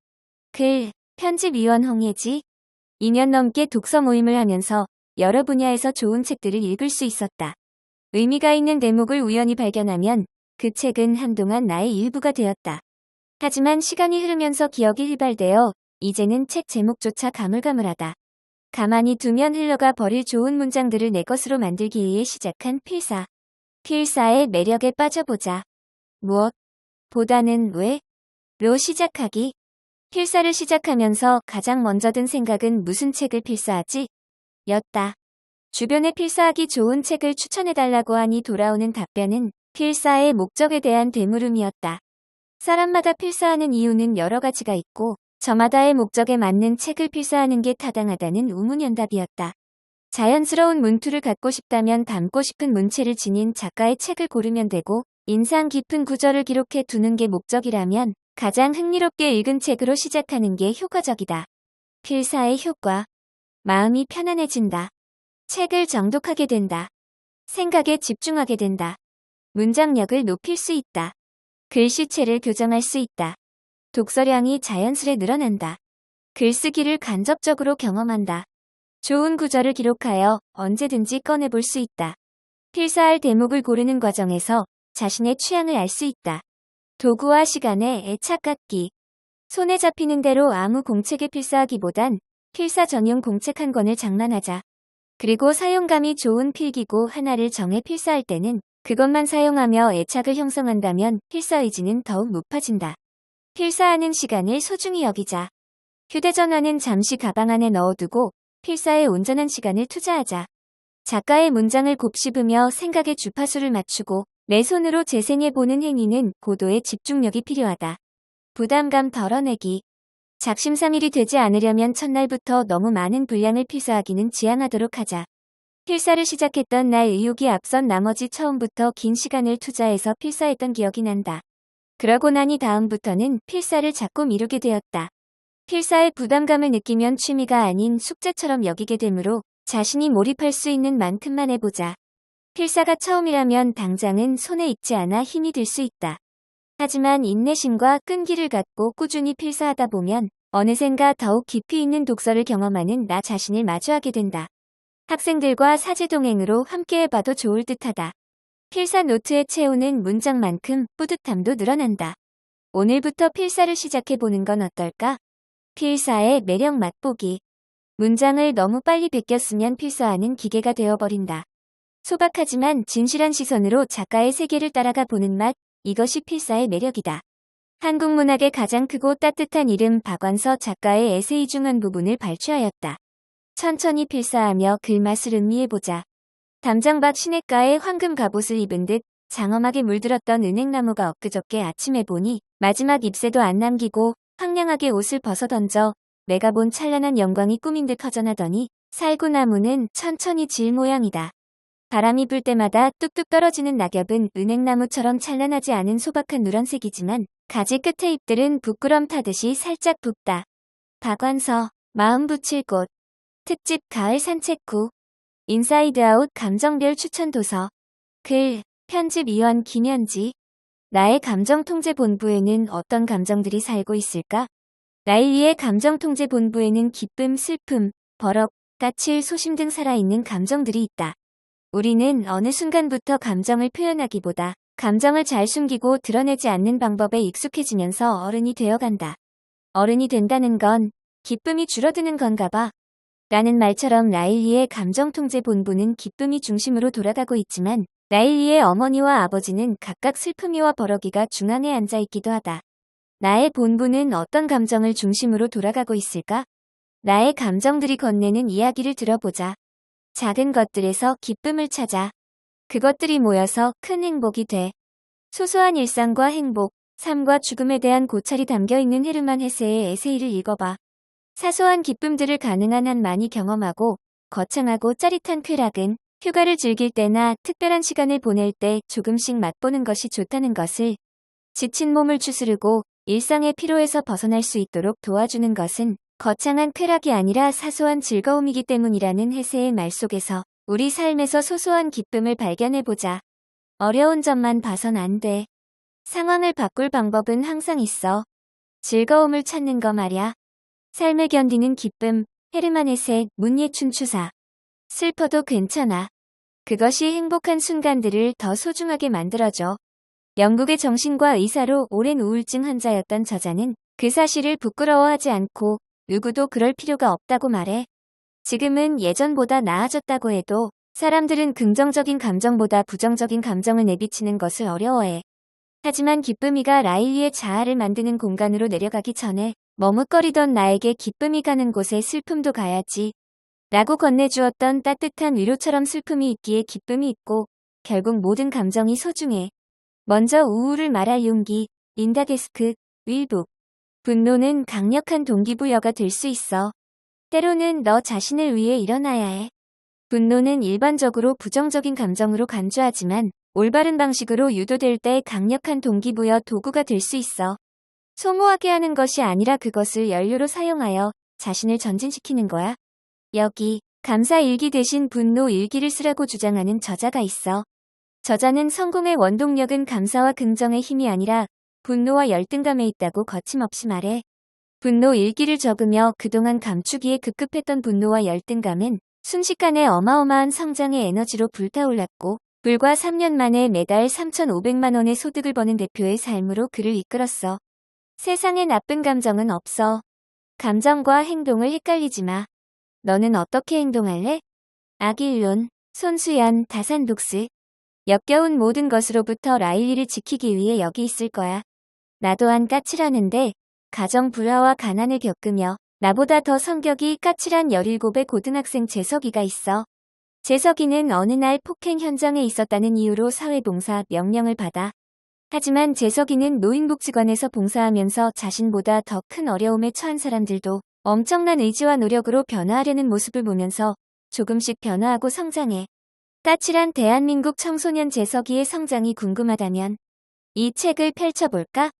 글, 편집위원 홍예지. 2년 넘게 독서 모임을 하면서 여러 분야에서 좋은 책들을 읽을 수 있었다. 의미가 있는 대목을 우연히 발견하면 그 책은 한동안 나의 일부가 되었다. 하지만 시간이 흐르면서 기억이 휘발되어 이제는 책 제목조차 가물가물하다. 가만히 두면 흘러가 버릴 좋은 문장들을 내 것으로 만들기 위해 시작한 필사. 필사의 매력에 빠져보자. 무엇? 보다는 왜? 로 시작하기. 필사를 시작하면서 가장 먼저 든 생각은 무슨 책을 필사하지? 였다. 주변에 필사하기 좋은 책을 추천해달라고 하니 돌아오는 답변은 필사의 목적에 대한 되물음이었다. 사람마다 필사하는 이유는 여러 가지가 있고 저마다의 목적에 맞는 책을 필사하는 게 타당하다는 우문현답이었다. 자연스러운 문투를 갖고 싶다면 담고 싶은 문체를 지닌 작가의 책을 고르면 되고 인상 깊은 구절을 기록해 두는 게 목적이라면 가장 흥미롭게 읽은 책으로 시작하는 게 효과적이다. 필사의 효과. 마음이 편안해진다. 책을 정독하게 된다. 생각에 집중하게 된다. 문장력을 높일 수 있다. 글씨체를 교정할 수 있다. 독서량이 자연스레 늘어난다. 글쓰기를 간접적으로 경험한다. 좋은 구절을 기록하여 언제든지 꺼내볼 수 있다. 필사할 대목을 고르는 과정에서 자신의 취향을 알 수 있다. 도구와 시간에 애착 갖기. 손에 잡히는 대로 아무 공책에 필사하기보단 필사 전용 공책 한 권을 장만하자. 그리고 사용감이 좋은 필기구 하나를 정해 필사할 때는 그것만 사용하며 애착을 형성한다면 필사 의지는 더욱 높아진다. 필사하는 시간을 소중히 여기자. 휴대전화는 잠시 가방 안에 넣어두고 필사에 온전한 시간을 투자하자. 작가의 문장을 곱씹으며 생각의 주파수를 맞추고 내 손으로 재생해보는 행위는 고도의 집중력이 필요하다. 부담감 덜어내기. 작심삼일이 되지 않으려면 첫날부터 너무 많은 분량을 필사하기는 지양하도록 하자. 필사를 시작했던 날 의욕이 앞선 나머지 처음부터 긴 시간을 투자해서 필사했던 기억이 난다. 그러고 나니 다음부터는 필사를 자꾸 미루게 되었다. 필사에 부담감을 느끼면 취미가 아닌 숙제처럼 여기게 되므로 자신이 몰입할 수 있는 만큼만 해보자. 필사가 처음이라면 당장은 손에 익지 않아 힘이 들 수 있다. 하지만 인내심과 끈기를 갖고 꾸준히 필사하다 보면 어느샌가 더욱 깊이 있는 독서를 경험하는 나 자신을 마주하게 된다. 학생들과 사제동행으로 함께 해봐도 좋을 듯하다. 필사 노트에 채우는 문장만큼 뿌듯함도 늘어난다. 오늘부터 필사를 시작해보는 건 어떨까? 필사의 매력 맛보기. 문장을 너무 빨리 베꼈으면 필사하는 기계가 되어버린다. 소박하지만 진실한 시선으로 작가의 세계를 따라가 보는 맛, 이것이 필사의 매력이다. 한국 문학의 가장 크고 따뜻한 이름 박완서 작가의 에세이 중 한 부분을 발췌하였다. 천천히 필사하며 글맛을 음미해보자. 담장밭 시냇가에 황금 갑옷을 입은 듯 장엄하게 물들었던 은행나무가 엊그저께 아침에 보니 마지막 잎새도 안 남기고 황량하게 옷을 벗어던져 내가 본 찬란한 영광이 꾸민 듯 허전하더니 살구나무는 천천히 질 모양이다. 바람이 불 때마다 뚝뚝 떨어지는 낙엽은 은행나무처럼 찬란하지 않은 소박한 누런색이지만 가지 끝의 잎들은 부끄럼 타듯이 살짝 붓다. 박완서, 마음 붙일 곳. 특집 가을 산책 후. 인사이드 아웃 감정별 추천 도서. 글, 편집 위원 김현지. 나의 감정통제본부에는 어떤 감정들이 살고 있을까? 라일리의 감정통제본부에는 기쁨, 슬픔, 버럭, 까칠, 소심 등 살아있는 감정들이 있다. 우리는 어느 순간부터 감정을 표현하기보다 감정을 잘 숨기고 드러내지 않는 방법에 익숙해지면서 어른이 되어간다. 어른이 된다는 건 기쁨이 줄어드는 건가 봐. 라는 말처럼 라일리의 감정통제본부는 기쁨이 중심으로 돌아가고 있지만 라일리의 어머니와 아버지는 각각 슬픔이와 버럭이가 중앙에 앉아있기도 하다. 나의 본부는 어떤 감정을 중심으로 돌아가고 있을까? 나의 감정들이 건네는 이야기를 들어보자. 작은 것들에서 기쁨을 찾아. 그것들이 모여서 큰 행복이 돼. 소소한 일상과 행복, 삶과 죽음에 대한 고찰이 담겨있는 헤르만 헤세의 에세이를 읽어봐. 사소한 기쁨들을 가능한 한 많이 경험하고 거창하고 짜릿한 쾌락은 휴가를 즐길 때나 특별한 시간을 보낼 때 조금씩 맛보는 것이 좋다는 것을, 지친 몸을 추스르고 일상의 피로에서 벗어날 수 있도록 도와주는 것은 거창한 쾌락이 아니라 사소한 즐거움이기 때문이라는 헤세의 말 속에서 우리 삶에서 소소한 기쁨을 발견해보자. 어려운 점만 봐선 안 돼. 상황을 바꿀 방법은 항상 있어. 즐거움을 찾는 거 말야. 삶을 견디는 기쁨, 헤르만 헤세, 문예춘 추사. 슬퍼도 괜찮아. 그것이 행복한 순간들을 더 소중하게 만들어줘. 영국의 정신과 의사로 오랜 우울증 환자였던 저자는 그 사실을 부끄러워하지 않고 누구도 그럴 필요가 없다고 말해. 지금은 예전보다 나아졌다고 해도 사람들은 긍정적인 감정보다 부정적인 감정을 내비치는 것을 어려워해. 하지만 기쁨이가 라일리의 자아를 만드는 공간으로 내려가기 전에 머뭇거리던 나에게 기쁨이 가는 곳에 슬픔도 가야지. 라고 건네주었던 따뜻한 위로처럼 슬픔이 있기에 기쁨이 있고 결국 모든 감정이 소중해. 먼저 우울을 말할 용기, 린다 게스크, 윌북. 분노는 강력한 동기부여가 될 수 있어. 때로는 너 자신을 위해 일어나야 해. 분노는 일반적으로 부정적인 감정으로 간주하지만 올바른 방식으로 유도될 때 강력한 동기부여 도구가 될 수 있어. 소모하게 하는 것이 아니라 그것을 연료로 사용하여 자신을 전진시키는 거야. 여기 감사 일기 대신 분노 일기를 쓰라고 주장하는 저자가 있어. 저자는 성공의 원동력은 감사와 긍정의 힘이 아니라 분노와 열등감에 있다고 거침없이 말해. 분노 일기를 적으며 그동안 감추기에 급급했던 분노와 열등감은 순식간에 어마어마한 성장의 에너지로 불타올랐고 불과 3년 만에 매달 3,500만 원의 소득을 버는 대표의 삶으로 그를 이끌었어. 세상에 나쁜 감정은 없어. 감정과 행동을 헷갈리지 마. 너는 어떻게 행동할래? 악일론, 손수연, 다산독스. 역겨운 모든 것으로부터 라일리를 지키기 위해 여기 있을 거야. 나 또한 까칠하는데 가정 불화와 가난을 겪으며 나보다 더 성격이 까칠한 17의 고등학생 재석이가 있어. 재석이는 어느 날 폭행 현장에 있었다는 이유로 사회봉사 명령을 받아. 하지만 재석이는 노인복지관에서 봉사하면서 자신보다 더 큰 어려움에 처한 사람들도 엄청난 의지와 노력으로 변화하려는 모습을 보면서 조금씩 변화하고 성장해. 까칠한 대한민국 청소년 재석이의 성장이 궁금하다면 이 책을 펼쳐볼까?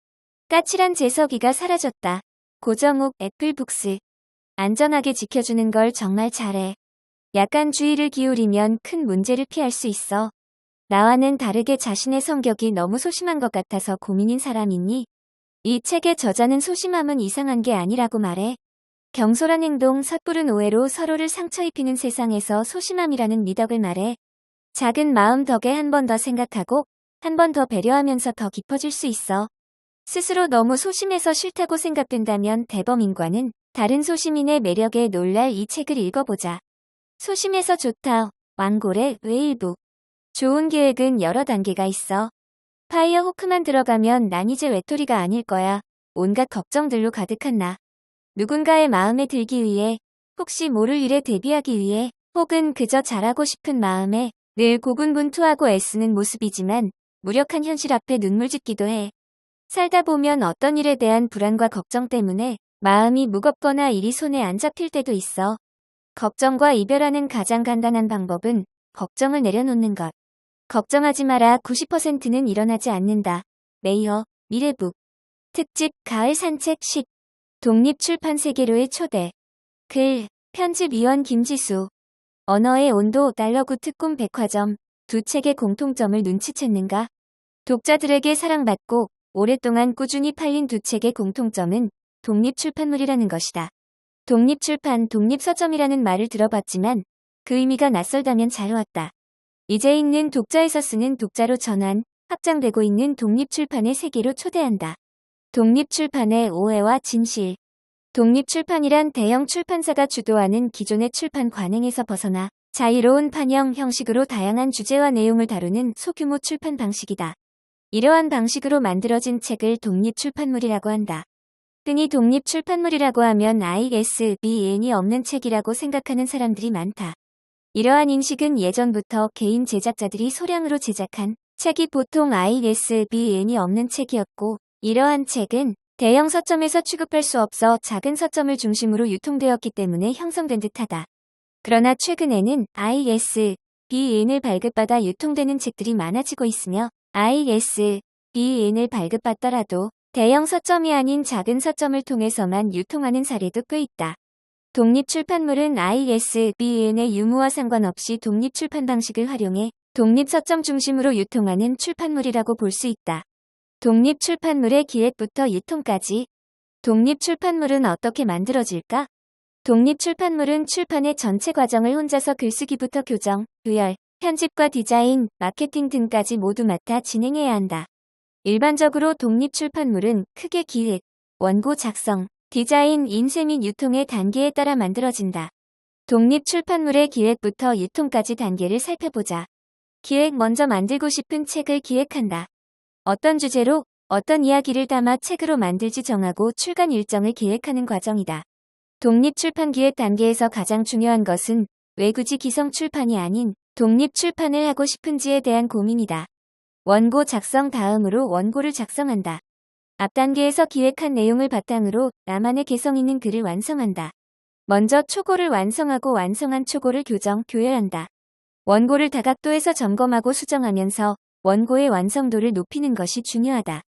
까칠한 재석이가 사라졌다. 고정욱, 애플북스. 안전하게 지켜주는 걸 정말 잘해. 약간 주의를 기울이면 큰 문제를 피할 수 있어. 나와는 다르게 자신의 성격이 너무 소심한 것 같아서 고민인 사람 있니? 이 책의 저자는 소심함은 이상한 게 아니라고 말해. 경솔한 행동, 섣부른 오해로 서로를 상처 입히는 세상에서 소심함이라는 미덕을 말해. 작은 마음 덕에 한 번 더 생각하고 한 번 더 배려하면서 더 깊어질 수 있어. 스스로 너무 소심해서 싫다고 생각된다면 대범인과는 다른 소심인의 매력에 놀랄 이 책을 읽어보자. 소심해서 좋다. 왕골의 웨일북. 좋은 계획은 여러 단계가 있어. 파이어 호크만 들어가면 난 이제 외톨이가 아닐 거야. 온갖 걱정들로 가득한 나. 누군가의 마음에 들기 위해, 혹시 모를 일에 대비하기 위해, 혹은 그저 잘하고 싶은 마음에 늘 고군분투하고 애쓰는 모습이지만 무력한 현실 앞에 눈물 짓기도 해. 살다 보면 어떤 일에 대한 불안과 걱정 때문에 마음이 무겁거나 일이 손에 안 잡힐 때도 있어. 걱정과 이별하는 가장 간단한 방법은 걱정을 내려놓는 것. 걱정하지 마라. 90%는 일어나지 않는다. 메이어, 미래북. 특집 가을 산책 10. 독립출판 세계로의 초대. 글, 편집위원 김지수. 언어의 온도 달러구 특공 백화점. 두 책의 공통점을 눈치챘는가? 독자들에게 사랑받고 오랫동안 꾸준히 팔린 두 책의 공통점은 독립출판물이라는 것이다. 독립출판, 독립서점이라는 말을 들어봤지만 그 의미가 낯설다면 잘 왔다. 이제 읽는 독자에서 쓰는 독자로 전환, 확장되고 있는 독립출판의 세계로 초대한다. 독립출판의 오해와 진실. 독립출판이란 대형 출판사가 주도하는 기존의 출판 관행에서 벗어나 자유로운 판형 형식으로 다양한 주제와 내용을 다루는 소규모 출판 방식이다. 이러한 방식으로 만들어진 책을 독립출판물이라고 한다. 흔히 독립출판물이라고 하면 ISBN이 없는 책이라고 생각하는 사람들이 많다. 이러한 인식은 예전부터 개인 제작자들이 소량으로 제작한 책이 보통 ISBN이 없는 책이었고, 이러한 책은 대형 서점에서 취급할 수 없어 작은 서점을 중심으로 유통되었기 때문에 형성된 듯하다. 그러나 최근에는 ISBN을 발급받아 유통되는 책들이 많아지고 있으며 ISBN을 발급받더라도 대형 서점이 아닌 작은 서점을 통해서만 유통하는 사례도 꽤 있다. 독립출판물은 ISBN의 유무와 상관없이 독립출판 방식을 활용해 독립서점 중심으로 유통하는 출판물이라고 볼 수 있다. 독립출판물의 기획부터 유통까지. 독립출판물은 어떻게 만들어질까? 독립출판물은 출판의 전체 과정을 혼자서 글쓰기부터 교정, 부열, 편집과 디자인, 마케팅 등까지 모두 맡아 진행해야 한다. 일반적으로 독립출판물은 크게 기획, 원고 작성, 디자인, 인쇄 및 유통의 단계에 따라 만들어진다. 독립출판물의 기획부터 유통까지 단계를 살펴보자. 기획. 먼저 만들고 싶은 책을 기획한다. 어떤 주제로, 어떤 이야기를 담아 책으로 만들지 정하고 출간 일정을 계획하는 과정이다. 독립출판 기획 단계에서 가장 중요한 것은 외구지 기성 출판이 아닌 독립출판을 하고 싶은지에 대한 고민이다. 원고 작성. 다음으로 원고를 작성한다. 앞 단계에서 기획한 내용을 바탕으로 나만의 개성 있는 글을 완성한다. 먼저 초고를 완성하고 완성한 초고를 교정, 교열한다. 원고를 다각도에서 점검하고 수정하면서 원고의 완성도를 높이는 것이 중요하다.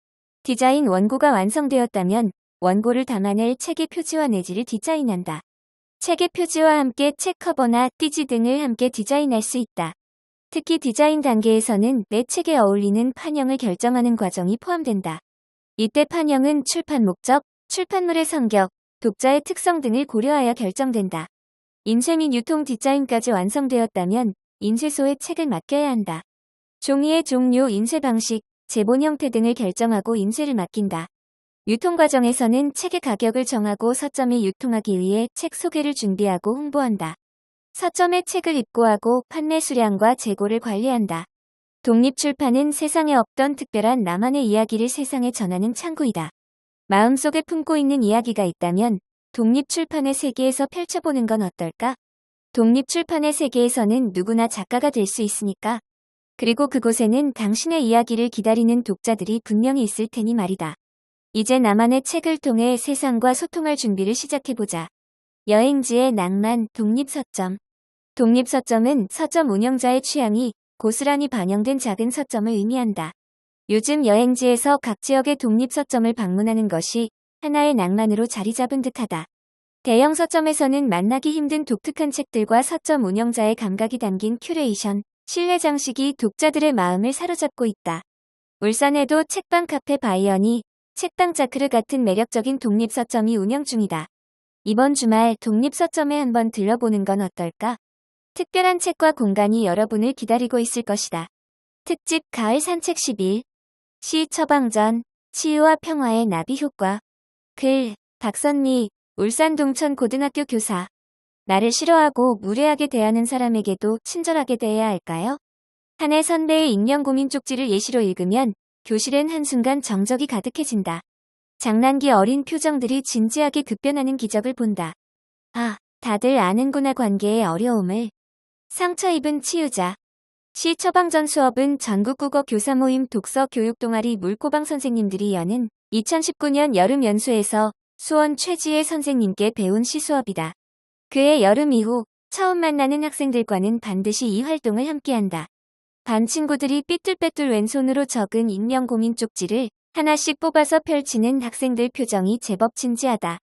디자인. 원고가 완성되었다면 원고를 담아낼 책의 표지와 내지를 디자인한다. 책의 표지와 함께 책 커버나 띠지 등을 함께 디자인할 수 있다. 특히 디자인 단계에서는 내 책에 어울리는 판형을 결정하는 과정이 포함된다. 이때 판형은 출판 목적, 출판물의 성격, 독자의 특성 등을 고려하여 결정된다. 인쇄 및 유통 디자인까지 완성되었다면 인쇄소에 책을 맡겨야 한다. 종이의 종류, 인쇄 방식, 제본 형태 등을 결정하고 인쇄를 맡긴다. 유통 과정에서는 책의 가격을 정하고 서점에 유통하기 위해 책 소개를 준비하고 홍보한다. 서점에 책을 입고하고 판매 수량과 재고를 관리한다. 독립출판은 세상에 없던 특별한 나만의 이야기를 세상에 전하는 창구이다. 마음속에 품고 있는 이야기가 있다면 독립출판의 세계에서 펼쳐보는 건 어떨까? 독립출판의 세계에서는 누구나 작가가 될 수 있으니까. 그리고 그곳에는 당신의 이야기를 기다리는 독자들이 분명히 있을 테니 말이다. 이제 나만의 책을 통해 세상과 소통할 준비를 시작해보자. 여행지의 낭만, 독립서점. 독립서점은 서점 운영자의 취향이 고스란히 반영된 작은 서점을 의미한다. 요즘 여행지에서 각 지역의 독립서점을 방문하는 것이 하나의 낭만으로 자리 잡은 듯하다. 대형 서점에서는 만나기 힘든 독특한 책들과 서점 운영자의 감각이 담긴 큐레이션, 실내 장식이 독자들의 마음을 사로잡고 있다. 울산에도 책방 카페 바이언이 책방 자크르 같은 매력적인 독립서점이 운영 중이다. 이번 주말 독립서점에 한번 들러보는 건 어떨까? 특별한 책과 공간이 여러분을 기다리고 있을 것이다. 특집 가을 산책 10일. 시 처방전, 치유와 평화의 나비 효과. 글, 박선미, 울산 동천 고등학교 교사. 나를 싫어하고 무례하게 대하는 사람에게도 친절하게 대해야 할까요? 한해 선배의 익명 고민 쪽지를 예시로 읽으면 교실엔 한순간 정적이 가득해진다. 장난기 어린 표정들이 진지하게 급변하는 기적을 본다. 아, 다들 아는구나 관계의 어려움을. 상처 입은 치유자. 시 처방전 수업은 전국국어 교사 모임 독서 교육 동아리 물고방 선생님들이 여는 2019년 여름 연수에서 수원 최지혜 선생님께 배운 시 수업이다. 그해 여름 이후 처음 만나는 학생들과는 반드시 이 활동을 함께한다. 반 친구들이 삐뚤빼뚤 왼손으로 적은 익명 고민 쪽지를 하나씩 뽑아서 펼치는 학생들 표정이 제법 진지하다.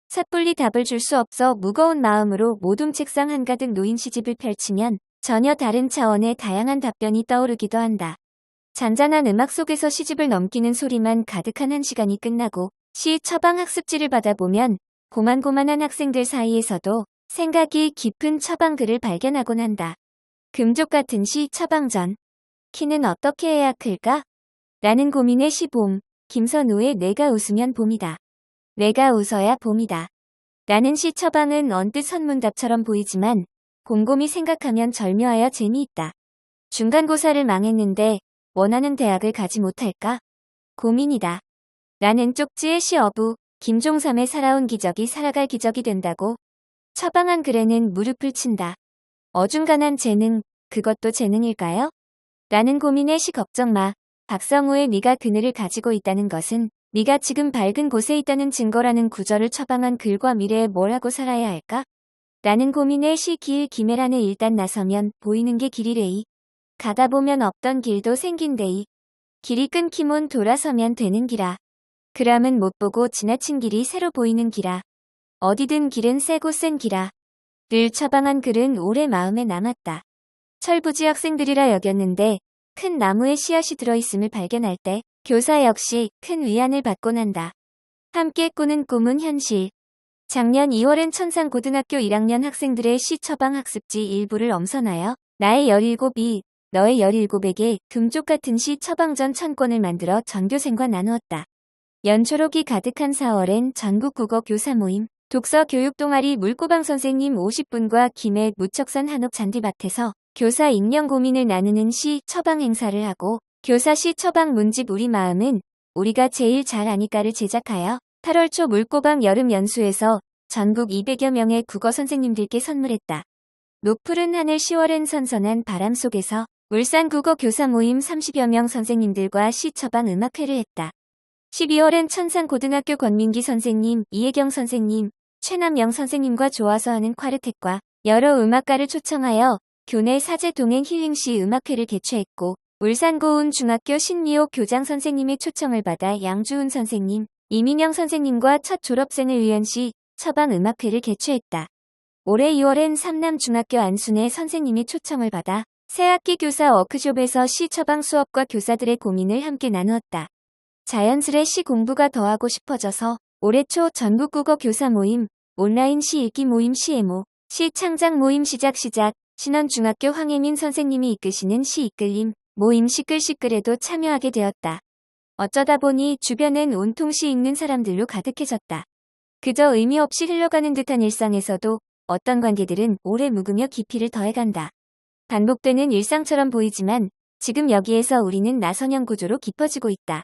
섣불리 답을 줄 수 없어 무거운 마음으로 모둠 책상 한가득 놓인 시집을 펼치면 전혀 다른 차원의 다양한 답변이 떠오르기도 한다. 잔잔한 음악 속에서 시집을 넘기는 소리만 가득한 한 시간이 끝나고 시 처방 학습지를 받아보면 고만고만한 학생들 사이에서도 생각이 깊은 처방글을 발견하곤 한다. 금족 같은 시 처방전. 키는 어떻게 해야 클까? 라는 고민의 시봄. 김선우의 내가 웃으면 봄이다. 내가 웃어야 봄이다. 라는 시 처방은 언뜻 선문답처럼 보이지만 곰곰이 생각하면 절묘하여 재미있다. 중간고사를 망했는데 원하는 대학을 가지 못할까? 고민이다. 라는 쪽지의 시 어부. 김종삼의 살아온 기적이 살아갈 기적이 된다고. 처방한 글에는 무릎을 친다. 어중간한 재능, 그것도 재능일까요? 라는 고민의 시 걱정 마. 박성우의 네가 그늘을 가지고 있다는 것은 네가 지금 밝은 곳에 있다는 증거라는 구절을 처방한 글과 미래에 뭘 하고 살아야 할까? 라는 고민의 시 길 김혜란의 일단 나서면 보이는 게 길이래이. 가다 보면 없던 길도 생긴대이. 길이 끊기면 돌아서면 되는 기라. 그람은 못 보고 지나친 길이 새로 보이는 기라. 어디든 길은 세고 센 기라. 를 처방한 글은 오래 마음에 남았다. 철부지 학생들이라 여겼는데 큰 나무에 씨앗이 들어있음을 발견할 때 교사 역시 큰 위안을 받곤 한다. 함께 꾸는 꿈은 현실. 작년 2월엔 천상고등학교 1학년 학생들의 시 처방 학습지 일부를 엄선하여 나의 17이 너의 17에게 금쪽 같은 시 처방전 1000권을 만들어 전교생과 나누었다. 연초록이 가득한 4월엔 전국국어 교사 모임, 독서 교육 동아리 물고방 선생님 50분과 김해 무척산 한옥 잔디밭에서 교사 익명 고민을 나누는 시 처방 행사를 하고 교사 시 처방 문집 우리 마음은 우리가 제일 잘 아니까를 제작하여 8월 초 물고방 여름 연수에서 전국 200여 명의 국어 선생님들께 선물했다. 노푸른 하늘 10월엔 선선한 바람 속에서 울산 국어 교사 모임 30여 명 선생님들과 시 처방 음악회를 했다. 12월엔 천상고등학교 권민기 선생님, 이혜경 선생님, 최남영 선생님과 좋아서 하는 콰르텟과 여러 음악가를 초청하여 교내 사제 동행 힐링시 음악회를 개최했고 울산 고운 중학교 신미호 교장 선생님의 초청을 받아 양주훈 선생님, 이민영 선생님과 첫 졸업생을 위한 시 처방 음악회를 개최했다. 올해 2월엔 삼남중학교 안순의 선생님이 초청을 받아 새학기 교사 워크숍에서 시 처방 수업과 교사들의 고민을 함께 나누었다. 자연스레 시 공부가 더 하고 싶어져서 올해 초 전국국어 교사 모임, 온라인 시 읽기 모임 시에모, 시 창작 모임 시작 신원중학교 황혜민 선생님이 이끄시는 시 이끌림, 모임 시끌시끌에도 참여하게 되었다. 어쩌다 보니 주변엔 온통 시 읽는 사람들로 가득해졌다. 그저 의미 없이 흘러가는 듯한 일상에서도 어떤 관계들은 오래 묵으며 깊이를 더해간다. 반복되는 일상처럼 보이지만 지금 여기에서 우리는 나선형 구조로 깊어지고 있다.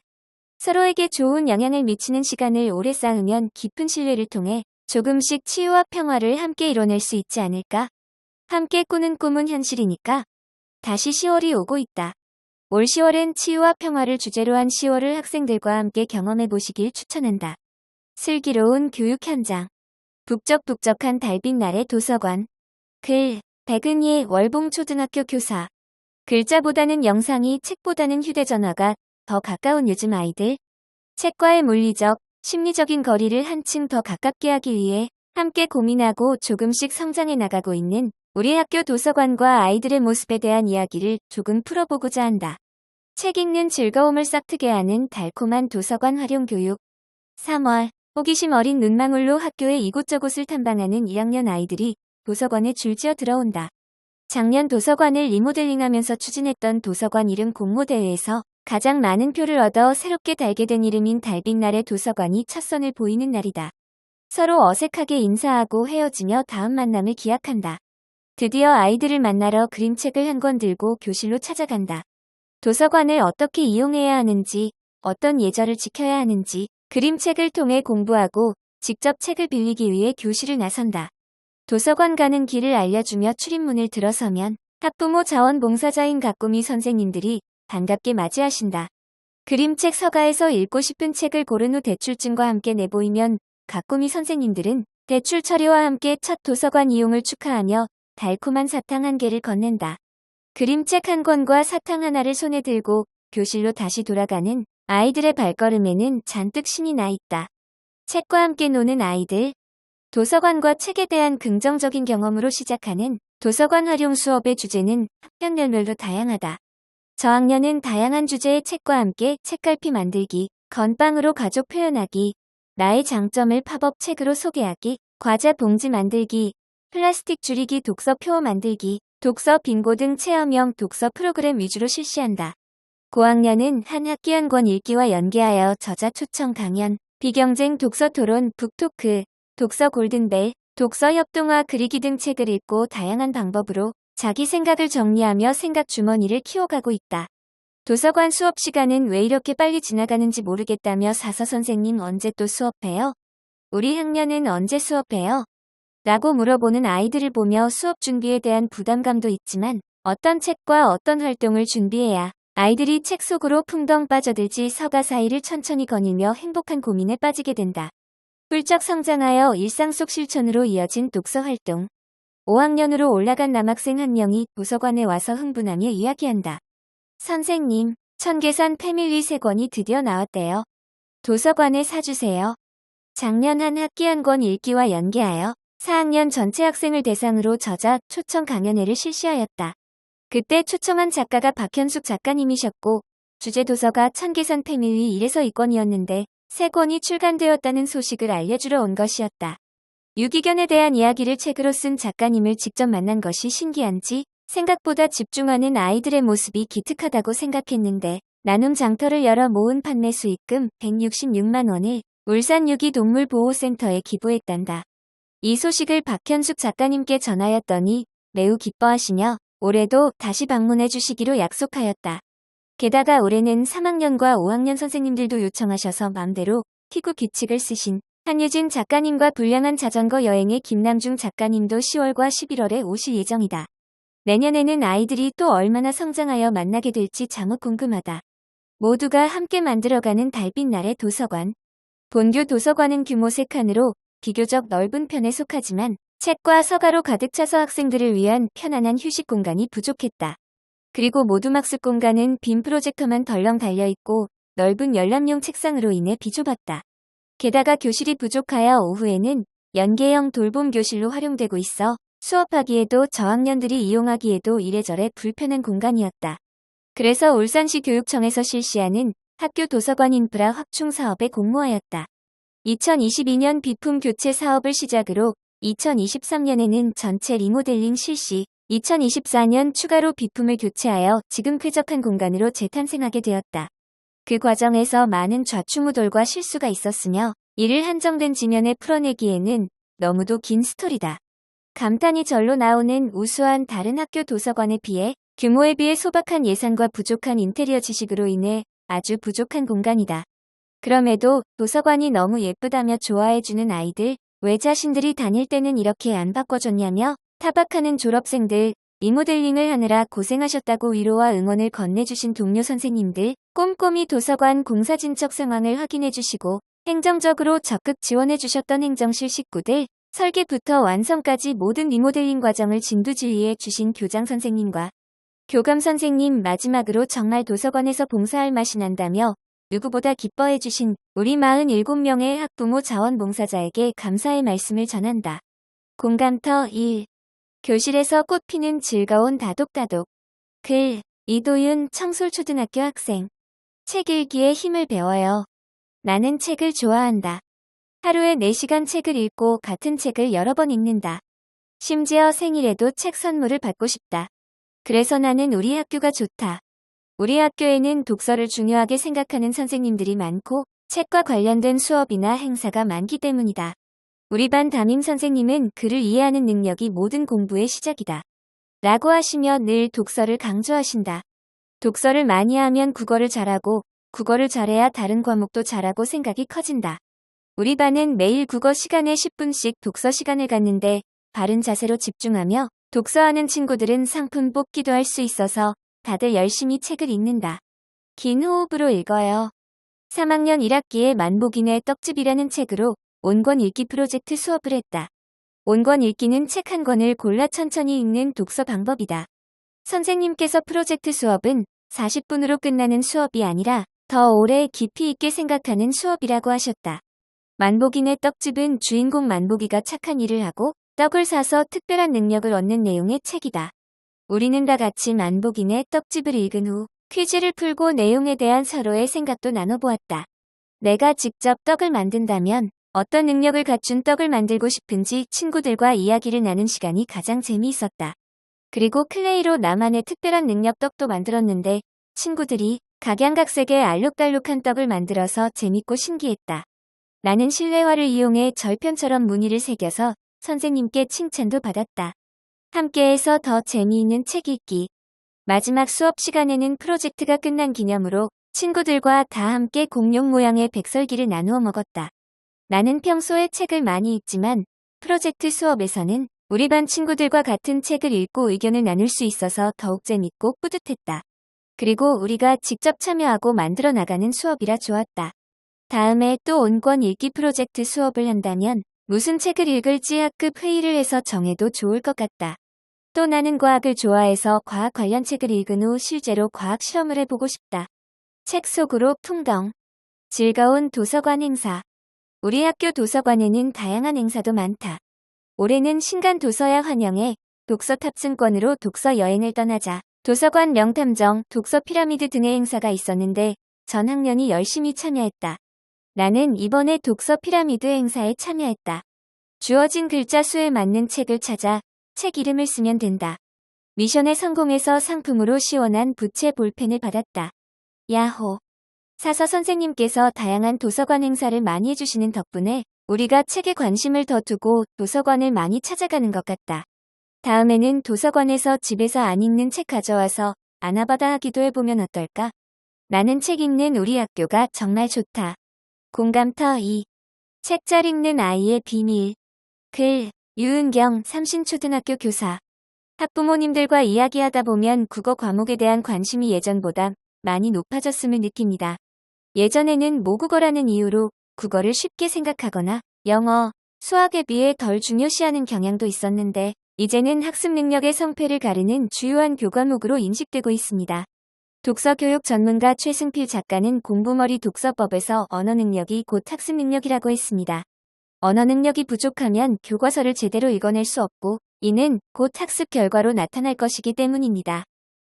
서로에게 좋은 영향을 미치는 시간을 오래 쌓으면 깊은 신뢰를 통해 조금씩 치유와 평화를 함께 이뤄낼 수 있지 않을까? 함께 꾸는 꿈은 현실이니까. 다시 10월이 오고 있다. 올 10월엔 치유와 평화를 주제로 한 10월을 학생들과 함께 경험해 보시길 추천한다. 슬기로운 교육 현장. 북적북적한 달빛 날의 도서관. 글, 백은희 월봉초등학교 교사. 글자보다는 영상이, 책보다는 휴대전화가 더 가까운 요즘 아이들. 책과의 물리적, 심리적인 거리를 한층 더 가깝게 하기 위해 함께 고민하고 조금씩 성장해 나가고 있는 우리 학교 도서관과 아이들의 모습에 대한 이야기를 조금 풀어보고자 한다. 책 읽는 즐거움을 싹트게 하는 달콤한 도서관 활용 교육. 3월, 호기심 어린 눈망울로 학교의 이곳저곳을 탐방하는 1학년 아이들이 도서관에 줄지어 들어온다. 작년 도서관을 리모델링하면서 추진했던 도서관 이름 공모대회에서 가장 많은 표를 얻어 새롭게 달게 된 이름인 달빛날의 도서관이 첫 선을 보이는 날이다. 서로 어색하게 인사하고 헤어지며 다음 만남을 기약한다. 드디어 아이들을 만나러 그림책을 한 권 들고 교실로 찾아간다. 도서관을 어떻게 이용해야 하는지, 어떤 예절을 지켜야 하는지 그림책을 통해 공부하고 직접 책을 빌리기 위해 교실을 나선다. 도서관 가는 길을 알려주며 출입문을 들어서면 학부모 자원봉사자인 가꾸미 선생님들이 반갑게 맞이하신다. 그림책 서가에서 읽고 싶은 책을 고른 후 대출증과 함께 내보이면 가꾸미 선생님들은 대출 처리와 함께 첫 도서관 이용을 축하하며 달콤한 사탕 한 개를 건넨다. 그림책 한 권과 사탕 하나를 손에 들고 교실로 다시 돌아가는 아이들의 발걸음에는 잔뜩 신이 나 있다. 책과 함께 노는 아이들. 도서관과 책에 대한 긍정적인 경험으로 시작하는 도서관 활용 수업의 주제는 학년별로 다양하다. 저학년은 다양한 주제의 책과 함께 책갈피 만들기, 건빵으로 가족 표현하기, 나의 장점을 팝업 책으로 소개하기, 과자 봉지 만들기, 플라스틱 줄이기 독서 표 만들기, 독서 빙고 등 체험형 독서 프로그램 위주로 실시한다. 고학년은 한 학기 한 권 읽기와 연계하여 저자 초청 강연, 비경쟁 독서 토론, 북토크, 독서 골든벨, 독서 협동화 그리기 등 책을 읽고 다양한 방법으로 자기 생각을 정리하며 생각 주머니를 키워가고 있다. 도서관 수업 시간은 왜 이렇게 빨리 지나가는지 모르겠다며 사서 선생님 언제 또 수업해요? 우리 학년은 언제 수업해요? 라고 물어보는 아이들을 보며 수업 준비에 대한 부담감도 있지만 어떤 책과 어떤 활동을 준비해야 아이들이 책 속으로 풍덩 빠져들지 서가 사이를 천천히 거닐며 행복한 고민에 빠지게 된다. 훌쩍 성장하여 일상 속 실천으로 이어진 독서 활동. 5학년으로 올라간 남학생 한 명이 도서관에 와서 흥분하며 이야기한다. 선생님, 천계산 패밀리 3권이 드디어 나왔대요. 도서관에 사주세요. 작년 한 학기 한 권 읽기와 연계하여 4학년 전체 학생을 대상으로 저자 초청 강연회를 실시하였다. 그때 초청한 작가가 박현숙 작가님이셨고 주제 도서가 천계산 패밀리 1에서 2권이었는데 3권이 출간되었다는 소식을 알려주러 온 것이었다. 유기견에 대한 이야기를 책으로 쓴 작가님을 직접 만난 것이 신기한지 생각보다 집중하는 아이들의 모습이 기특하다고 생각했는데 나눔 장터를 열어 모은 판매 수익금 166만 원을 울산 유기동물보호센터에 기부했단다. 이 소식을 박현숙 작가님께 전하였더니 매우 기뻐하시며 올해도 다시 방문해 주시기로 약속하였다. 게다가 올해는 3학년과 5학년 선생님들도 요청하셔서 맘대로 피구 규칙을 쓰신 한유진 작가님과 불량한 자전거 여행의 김남중 작가님도 10월과 11월에 오실 예정이다. 내년에는 아이들이 또 얼마나 성장하여 만나게 될지 참으 궁금하다. 모두가 함께 만들어가는 달빛날의 도서관. 본교 도서관은 규모 3칸으로 비교적 넓은 편에 속하지만 책과 서가로 가득 차서 학생들을 위한 편안한 휴식 공간이 부족했다. 그리고 모둠 학습 공간은 빔 프로젝터만 덜렁 달려있고 넓은 열람용 책상으로 인해 비좁았다. 게다가 교실이 부족하여 오후에는 연계형 돌봄 교실로 활용되고 있어 수업하기에도 저학년들이 이용하기에도 이래저래 불편한 공간이었다. 그래서 울산시 교육청에서 실시하는 학교 도서관 인프라 확충 사업에 공모하였다. 2022년 비품 교체 사업을 시작으로 2023년에는 전체 리모델링 실시, 2024년 추가로 비품을 교체하여 지금 쾌적한 공간으로 재탄생하게 되었다. 그 과정에서 많은 좌충우돌과 실수가 있었으며 이를 한정된 지면에 풀어내기에는 너무도 긴 스토리다. 감탄이 절로 나오는 우수한 다른 학교 도서관에 비해 규모에 비해 소박한 예산과 부족한 인테리어 지식으로 인해 아주 부족한 공간이다. 그럼에도 도서관이 너무 예쁘다며 좋아해주는 아이들, 왜 자신들이 다닐 때는 이렇게 안 바꿔줬냐며 타박하는 졸업생들, 리모델링을 하느라 고생하셨다고 위로와 응원을 건네주신 동료 선생님들, 꼼꼼히 도서관 공사 진척 상황을 확인해주시고 행정적으로 적극 지원해주셨던 행정실 식구들, 설계부터 완성까지 모든 리모델링 과정을 진두지휘해 주신 교장 선생님과 교감 선생님, 마지막으로 정말 도서관에서 봉사할 맛이 난다며 누구보다 기뻐해 주신 우리 47명의 학부모 자원봉사자에게 감사의 말씀을 전한다. 공감터 1. 교실에서 꽃피는 즐거운 다독다독. 글, 이도윤 청솔초등학교 학생. 책 읽기에 힘을 배워요. 나는 책을 좋아한다. 하루에 4시간 책을 읽고 같은 책을 여러 번 읽는다. 심지어 생일에도 책 선물을 받고 싶다. 그래서 나는 우리 학교가 좋다. 우리 학교에는 독서를 중요하게 생각하는 선생님들이 많고 책과 관련된 수업이나 행사가 많기 때문이다. 우리 반 담임 선생님은 글을 이해하는 능력이 모든 공부의 시작이다. 라고 하시며 늘 독서를 강조하신다. 독서를 많이 하면 국어를 잘하고 국어를 잘해야 다른 과목도 잘하고 생각이 커진다. 우리 반은 매일 국어 시간에 10분씩 독서 시간을 갖는데 바른 자세로 집중하며 독서하는 친구들은 상품 뽑기도 할 수 있어서 다들 열심히 책을 읽는다. 긴 호흡으로 읽어요. 3학년 1학기에 만복인의 떡집이라는 책으로 온권 읽기 프로젝트 수업을 했다. 온권 읽기는 책 한 권을 골라 천천히 읽는 독서 방법이다. 선생님께서 프로젝트 수업은 40분으로 끝나는 수업이 아니라 더 오래 깊이 있게 생각하는 수업이라고 하셨다. 만복인의 떡집은 주인공 만복이가 착한 일을 하고 떡을 사서 특별한 능력을 얻는 내용의 책이다. 우리는 다 같이 만복인의 떡집을 읽은 후 퀴즈를 풀고 내용에 대한 서로의 생각도 나눠보았다. 내가 직접 떡을 만든다면 어떤 능력을 갖춘 떡을 만들고 싶은지 친구들과 이야기를 나눈 시간이 가장 재미있었다. 그리고 클레이로 나만의 특별한 능력 떡도 만들었는데 친구들이 각양각색의 알록달록한 떡을 만들어서 재밌고 신기했다. 나는 실내화를 이용해 절편처럼 무늬를 새겨서 선생님께 칭찬도 받았다. 함께해서 더 재미있는 책 읽기. 마지막 수업 시간에는 프로젝트가 끝난 기념으로 친구들과 다 함께 공룡 모양의 백설기를 나누어 먹었다. 나는 평소에 책을 많이 읽지만 프로젝트 수업에서는 우리 반 친구들과 같은 책을 읽고 의견을 나눌 수 있어서 더욱 재밌고 뿌듯했다. 그리고 우리가 직접 참여하고 만들어 나가는 수업이라 좋았다. 다음에 또 온권 읽기 프로젝트 수업을 한다면 무슨 책을 읽을지 학급 회의를 해서 정해도 좋을 것 같다. 또 나는 과학을 좋아해서 과학 관련 책을 읽은 후 실제로 과학 실험을 해보고 싶다. 책 속으로 풍덩. 즐거운 도서관 행사. 우리 학교 도서관에는 다양한 행사도 많다. 올해는 신간 도서야 환영해 독서 탑승권으로 독서 여행을 떠나자 도서관 명탐정, 독서 피라미드 등의 행사가 있었는데 전 학년이 열심히 참여했다. 나는 이번에 독서 피라미드 행사에 참여했다. 주어진 글자 수에 맞는 책을 찾아 책 이름을 쓰면 된다. 미션에 성공해서 상품으로 시원한 부채 볼펜을 받았다. 야호. 사서 선생님께서 다양한 도서관 행사를 많이 해주시는 덕분에 우리가 책에 관심을 더 두고 도서관을 많이 찾아가는 것 같다. 다음에는 도서관에서 집에서 안 읽는 책 가져와서 아나바다 하기도 해보면 어떨까? 나는 책 읽는 우리 학교가 정말 좋다. 공감터 2. 책 잘 읽는 아이의 비밀. 글, 유은경 삼신초등학교 교사. 학부모님들과 이야기하다 보면 국어 과목에 대한 관심이 예전보다 많이 높아졌음을 느낍니다. 예전에는 모국어라는 이유로 국어를 쉽게 생각하거나 영어, 수학에 비해 덜 중요시하는 경향도 있었는데 이제는 학습 능력의 성패를 가르는 주요한 교과목으로 인식되고 있습니다. 독서교육 전문가 최승필 작가는 공부머리 독서법에서 언어 능력이 곧 학습 능력이라고 했습니다. 언어 능력이 부족하면 교과서를 제대로 읽어낼 수 없고 이는 곧 학습 결과로 나타날 것이기 때문입니다.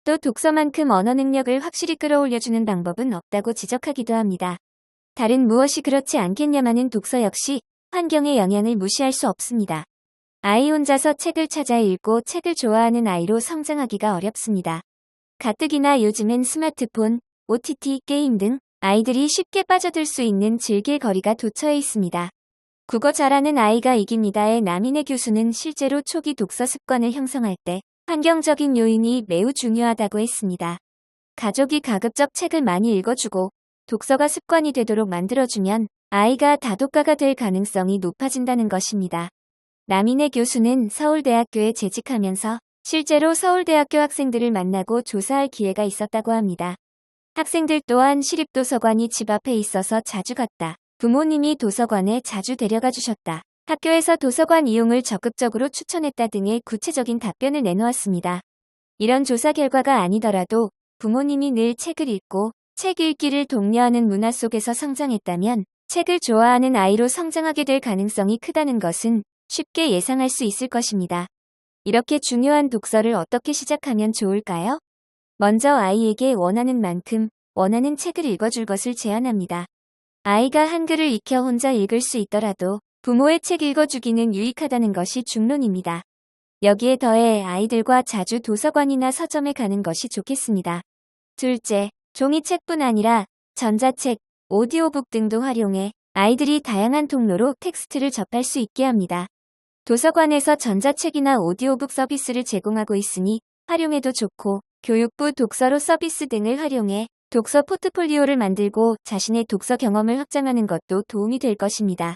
또 독서만큼 언어 능력을 확실히 끌어올려주는 방법은 없다고 지적하기도 합니다. 다른 무엇이 그렇지 않겠냐마는 독서 역시 환경의 영향을 무시할 수 없습니다. 아이 혼자서 책을 찾아 읽고 책을 좋아하는 아이로 성장하기가 어렵습니다. 가뜩이나 요즘엔 스마트폰, OTT, 게임 등 아이들이 쉽게 빠져들 수 있는 즐길 거리가 도처에 있습니다. 국어 잘하는 아이가 이깁니다의 남인혜 교수는 실제로 초기 독서 습관을 형성할 때 환경적인 요인이 매우 중요하다고 했습니다. 가족이 가급적 책을 많이 읽어주고 독서가 습관이 되도록 만들어주면 아이가 다독가가 될 가능성이 높아진다는 것입니다. 남인혜 교수는 서울대학교에 재직하면서 실제로 서울대학교 학생들을 만나고 조사할 기회가 있었다고 합니다. 학생들 또한 시립도서관이 집 앞에 있어서 자주 갔다. 부모님이 도서관에 자주 데려가 주셨다. 학교에서 도서관 이용을 적극적으로 추천했다 등의 구체적인 답변을 내놓았습니다. 이런 조사 결과가 아니더라도 부모님이 늘 책을 읽고 책 읽기를 독려하는 문화 속에서 성장했다면 책을 좋아하는 아이로 성장하게 될 가능성이 크다는 것은 쉽게 예상할 수 있을 것입니다. 이렇게 중요한 독서를 어떻게 시작하면 좋을까요? 먼저 아이에게 원하는 만큼 원하는 책을 읽어줄 것을 제안합니다. 아이가 한글을 익혀 혼자 읽을 수 있더라도 부모의 책 읽어주기는 유익하다는 것이 중론입니다. 여기에 더해 아이들과 자주 도서관이나 서점에 가는 것이 좋겠습니다. 둘째, 종이책뿐 아니라 전자책, 오디오북 등도 활용해 아이들이 다양한 통로로 텍스트를 접할 수 있게 합니다. 도서관에서 전자책이나 오디오북 서비스를 제공하고 있으니 활용해도 좋고 교육부 독서로 서비스 등을 활용해 독서 포트폴리오를 만들고 자신의 독서 경험을 확장하는 것도 도움이 될 것입니다.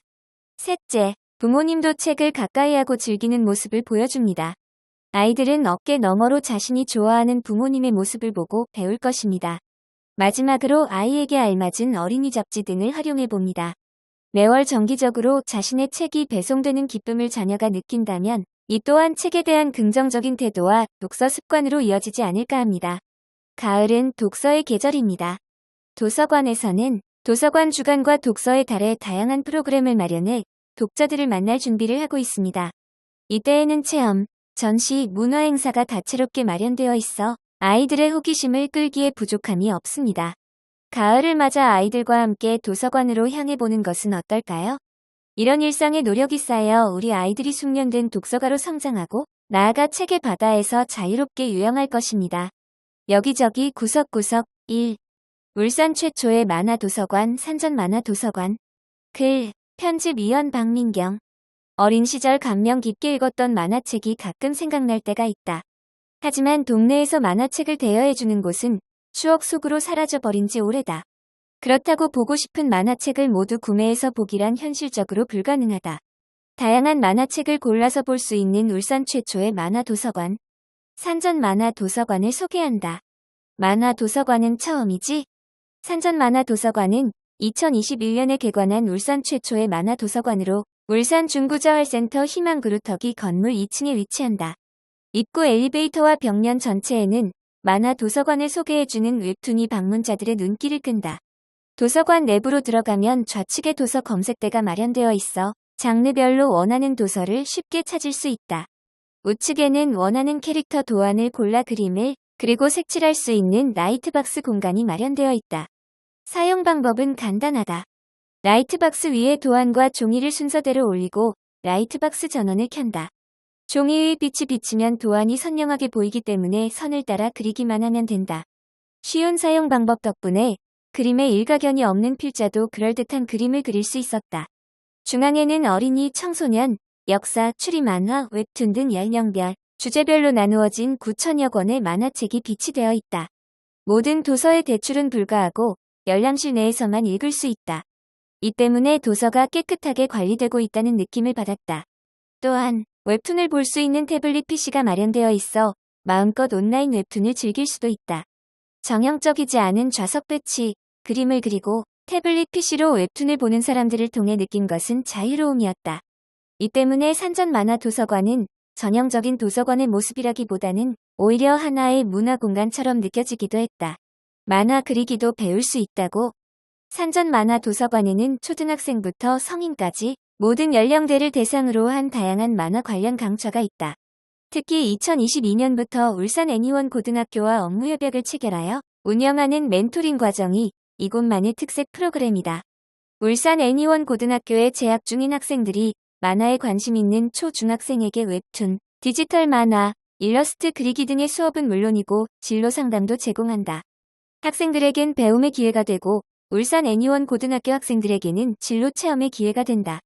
셋째, 부모님도 책을 가까이 하고 즐기는 모습을 보여줍니다. 아이들은 어깨 너머로 자신이 좋아하는 부모님의 모습을 보고 배울 것입니다. 마지막으로 아이에게 알맞은 어린이 잡지 등을 활용해 봅니다. 매월 정기적으로 자신의 책이 배송되는 기쁨을 자녀가 느낀다면 이 또한 책에 대한 긍정적인 태도와 독서 습관으로 이어지지 않을까 합니다. 가을은 독서의 계절입니다. 도서관에서는 도서관 주간과 독서의 달에 다양한 프로그램을 마련해 독자들을 만날 준비를 하고 있습니다. 이때에는 체험, 전시, 문화 행사가 다채롭게 마련되어 있어 아이들의 호기심을 끌기에 부족함이 없습니다. 가을을 맞아 아이들과 함께 도서관으로 향해 보는 것은 어떨까요? 이런 일상의 노력이 쌓여 우리 아이들이 숙련된 독서가로 성장하고 나아가 책의 바다에서 자유롭게 유영할 것입니다. 여기저기 구석구석 1. 울산 최초의 만화도서관 산전만화도서관. 글, 편집 위원 박민경. 어린 시절 감명 깊게 읽었던 만화책이 가끔 생각날 때가 있다. 하지만 동네에서 만화책을 대여해주는 곳은 추억 속으로 사라져버린 지 오래다. 그렇다고 보고 싶은 만화책을 모두 구매해서 보기란 현실적으로 불가능하다. 다양한 만화책을 골라서 볼 수 있는 울산 최초의 만화도서관. 산전만화도서관을 소개한다. 만화도서관은 처음이지? 산전만화도서관은 2021년에 개관한 울산 최초의 만화도서관으로 울산 중구자활센터 희망그루터기 건물 2층에 위치한다. 입구 엘리베이터와 벽면 전체에는 만화도서관을 소개해주는 웹툰이 방문자들의 눈길을 끈다. 도서관 내부로 들어가면 좌측에 도서 검색대가 마련되어 있어 장르별로 원하는 도서를 쉽게 찾을 수 있다. 우측에는 원하는 캐릭터 도안을 골라 그림을 그리고 색칠할 수 있는 라이트박스 공간이 마련되어 있다. 사용 방법은 간단하다. 라이트박스 위에 도안과 종이를 순서대로 올리고 라이트박스 전원을 켠다. 종이의 빛이 비치면 도안이 선명하게 보이기 때문에 선을 따라 그리기만 하면 된다. 쉬운 사용 방법 덕분에 그림에 일가견이 없는 필자도 그럴듯한 그림을 그릴 수 있었다. 중앙에는 어린이, 청소년, 역사, 추리 만화, 웹툰 등 연령별, 주제별로 나누어진 9,000여 권의 만화책이 비치되어 있다. 모든 도서의 대출은 불가하고 열람실 내에서만 읽을 수 있다. 이 때문에 도서가 깨끗하게 관리되고 있다는 느낌을 받았다. 또한 웹툰을 볼 수 있는 태블릿 PC가 마련되어 있어 마음껏 온라인 웹툰을 즐길 수도 있다. 정형적이지 않은 좌석 배치, 그림을 그리고 태블릿 PC로 웹툰을 보는 사람들을 통해 느낀 것은 자유로움이었다. 이 때문에 산전만화도서관은 전형적인 도서관의 모습이라기보다는 오히려 하나의 문화공간처럼 느껴지기도 했다. 만화 그리기도 배울 수 있다고? 산전만화도서관에는 초등학생부터 성인까지 모든 연령대를 대상으로 한 다양한 만화 관련 강좌가 있다. 특히 2022년부터 울산 애니원 고등학교와 업무협약을 체결하여 운영하는 멘토링 과정이 이곳만의 특색 프로그램이다. 울산 애니원 고등학교에 재학 중인 학생들이 만화에 관심 있는 초중학생에게 웹툰, 디지털 만화, 일러스트 그리기 등의 수업은 물론이고 진로 상담도 제공한다. 학생들에겐 배움의 기회가 되고 울산 애니원 고등학교 학생들에게는 진로 체험의 기회가 된다.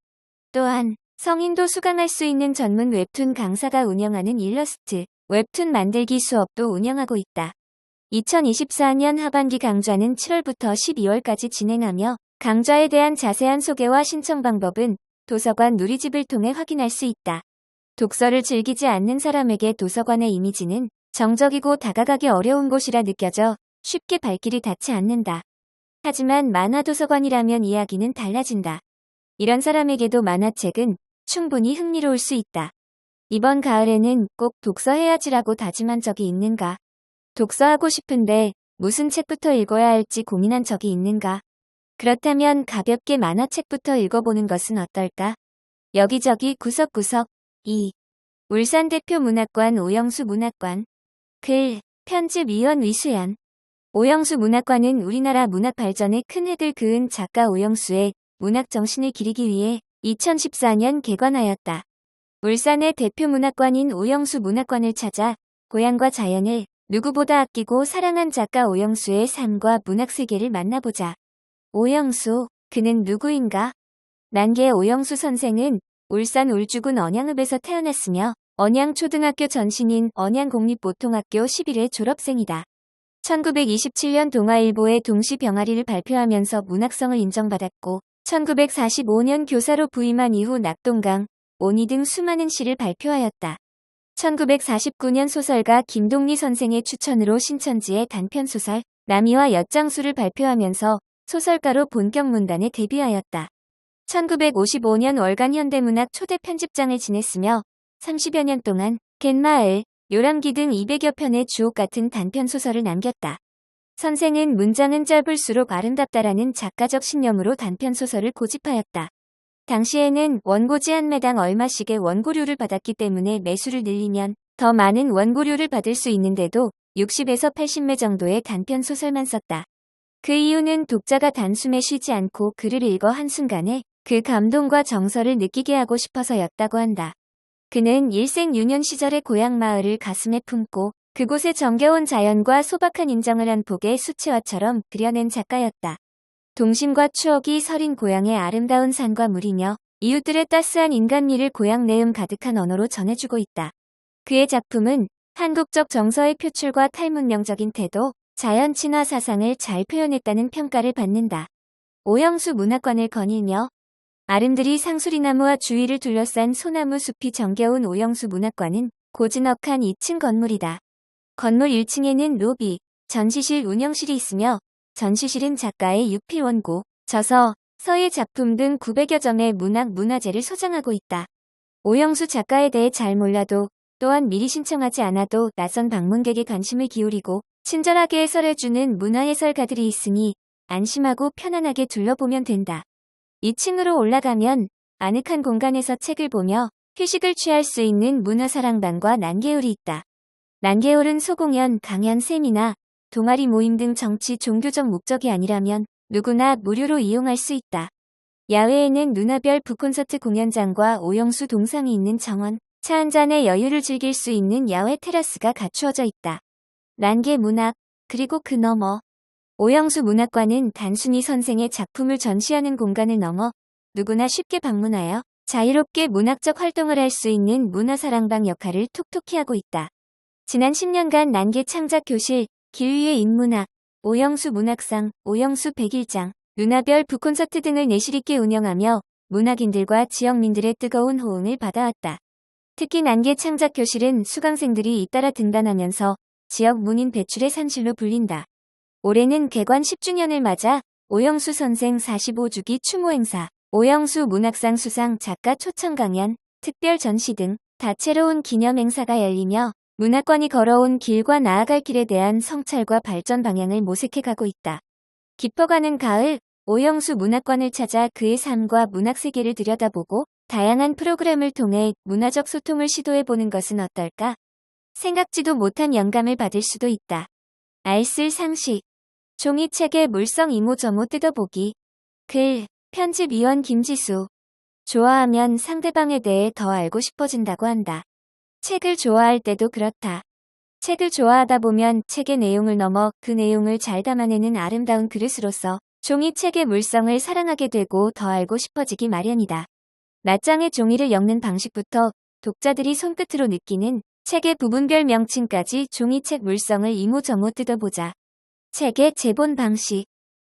또한 성인도 수강할 수 있는 전문 웹툰 강사가 운영하는 일러스트, 웹툰 만들기 수업도 운영하고 있다. 2024년 하반기 강좌는 7월부터 12월까지 진행하며 강좌에 대한 자세한 소개와 신청 방법은 도서관 누리집을 통해 확인할 수 있다. 독서를 즐기지 않는 사람에게 도서관의 이미지는 정적이고 다가가기 어려운 곳이라 느껴져 쉽게 발길이 닿지 않는다. 하지만 만화도서관이라면 이야기는 달라진다. 이런 사람에게도 만화책은 충분히 흥미로울 수 있다. 이번 가을에는 꼭 독서해야지라고 다짐한 적이 있는가? 독서하고 싶은데 무슨 책부터 읽어야 할지 고민한 적이 있는가? 그렇다면 가볍게 만화책부터 읽어보는 것은 어떨까? 여기저기 구석구석 2. 울산 대표 문학관 오영수 문학관. 글, 편집 위원 위수연. 오영수 문학관은 우리나라 문학 발전에 큰 획을 그은 작가 오영수의 문학 정신을 기리기 위해 2014년 개관하였다. 울산의 대표 문학관인 오영수 문학관을 찾아 고향과 자연을 누구보다 아끼고 사랑한 작가 오영수의 삶과 문학 세계를 만나보자. 오영수, 그는 누구인가? 난개 오영수 선생은 울산 울주군 언양읍에서 태어났으며 언양초등학교 전신인 언양공립보통학교 11회 졸업생이다. 1927년 동아일보의 동시병아리를 발표하면서 문학성을 인정받았고 1945년 교사로 부임한 이후 낙동강, 오니 등 수많은 시를 발표하였다. 1949년 소설가 김동리 선생의 추천으로 신천지의 단편소설 남이와 엿장수를 발표하면서 소설가로 본격 문단에 데뷔하였다. 1955년 월간 현대문학 초대 편집장을 지냈으며 30여 년 동안 갯마을, 요람기 등 200여 편의 주옥 같은 단편소설을 남겼다. 선생은 문장은 짧을수록 아름답다라는 작가적 신념으로 단편소설을 고집하였다. 당시에는 원고지 한 매당 얼마씩의 원고료를 받았기 때문에 매수를 늘리면 더 많은 원고료를 받을 수 있는데도 60에서 80매 정도의 단편소설만 썼다. 그 이유는 독자가 단숨에 쉬지 않고 글을 읽어 한순간에 그 감동과 정서를 느끼게 하고 싶어서였다고 한다. 그는 일생 유년 시절의 고향 마을을 가슴에 품고 그곳의 정겨운 자연과 소박한 인정을 한 폭의 수채화처럼 그려낸 작가였다. 동심과 추억이 서린 고향의 아름다운 산과 물이며 이웃들의 따스한 인간미를 고향 내음 가득한 언어로 전해주고 있다. 그의 작품은 한국적 정서의 표출과 탈문명적인 태도, 자연 친화 사상을 잘 표현했다는 평가를 받는다. 오영수 문학관을 거닐며 아름드리 상수리나무와 주위를 둘러싼 소나무 숲이 정겨운 오영수 문학관은 고즈넉한 2층 건물이다. 건물 1층에는 로비, 전시실 운영실이 있으며 전시실은 작가의 유필 원고, 저서, 서예 작품 등 900여 점의 문화재를 소장하고 있다. 오영수 작가에 대해 잘 몰라도 또한 미리 신청하지 않아도 낯선 방문객에 관심을 기울이고 친절하게 해설해주는 문화해설가들이 있으니 안심하고 편안하게 둘러보면 된다. 2층으로 올라가면 아늑한 공간에서 책을 보며 휴식을 취할 수 있는 문화사랑방과 난개울이 있다. 난개울은 소공연, 강연, 세미나, 동아리 모임 등 정치, 종교적 목적이 아니라면 누구나 무료로 이용할 수 있다. 야외에는 누나별 북콘서트 공연장과 오영수 동상이 있는 정원, 차 한잔의 여유를 즐길 수 있는 야외 테라스가 갖추어져 있다. 난개 문학, 그리고 그 너머. 오영수 문학관은 단순히 선생의 작품을 전시하는 공간을 넘어 누구나 쉽게 방문하여 자유롭게 문학적 활동을 할 수 있는 문화사랑방 역할을 톡톡히 하고 있다. 지난 10년간 난개 창작교실, 길위의 인문학, 오영수 문학상, 오영수 백일장, 누나별 북콘서트 등을 내실있게 운영하며 문학인들과 지역민들의 뜨거운 호응을 받아왔다. 특히 난개 창작교실은 수강생들이 잇따라 등단하면서 지역 문인 배출의 산실로 불린다. 올해는 개관 10주년을 맞아 오영수 선생 45주기 추모 행사, 오영수 문학상 수상 작가 초청 강연, 특별 전시 등 다채로운 기념 행사가 열리며 문학관이 걸어온 길과 나아갈 길에 대한 성찰과 발전 방향을 모색해가고 있다. 깊어가는 가을, 오영수 문학관을 찾아 그의 삶과 문학 세계를 들여다보고 다양한 프로그램을 통해 문화적 소통을 시도해보는 것은 어떨까? 생각지도 못한 영감을 받을 수도 있다. 알쓸 상식. 종이책의 물성 이모저모 뜯어보기. 글, 편집위원 김지수. 좋아하면 상대방에 대해 더 알고 싶어진다고 한다. 책을 좋아할 때도 그렇다. 책을 좋아하다 보면 책의 내용을 넘어 그 내용을 잘 담아내는 아름다운 그릇으로서 종이책의 물성을 사랑하게 되고 더 알고 싶어지기 마련이다. 낱장의 종이를 엮는 방식부터 독자들이 손끝으로 느끼는 책의 부분별 명칭까지 종이책 물성을 이모저모 뜯어보자. 책의 제본 방식.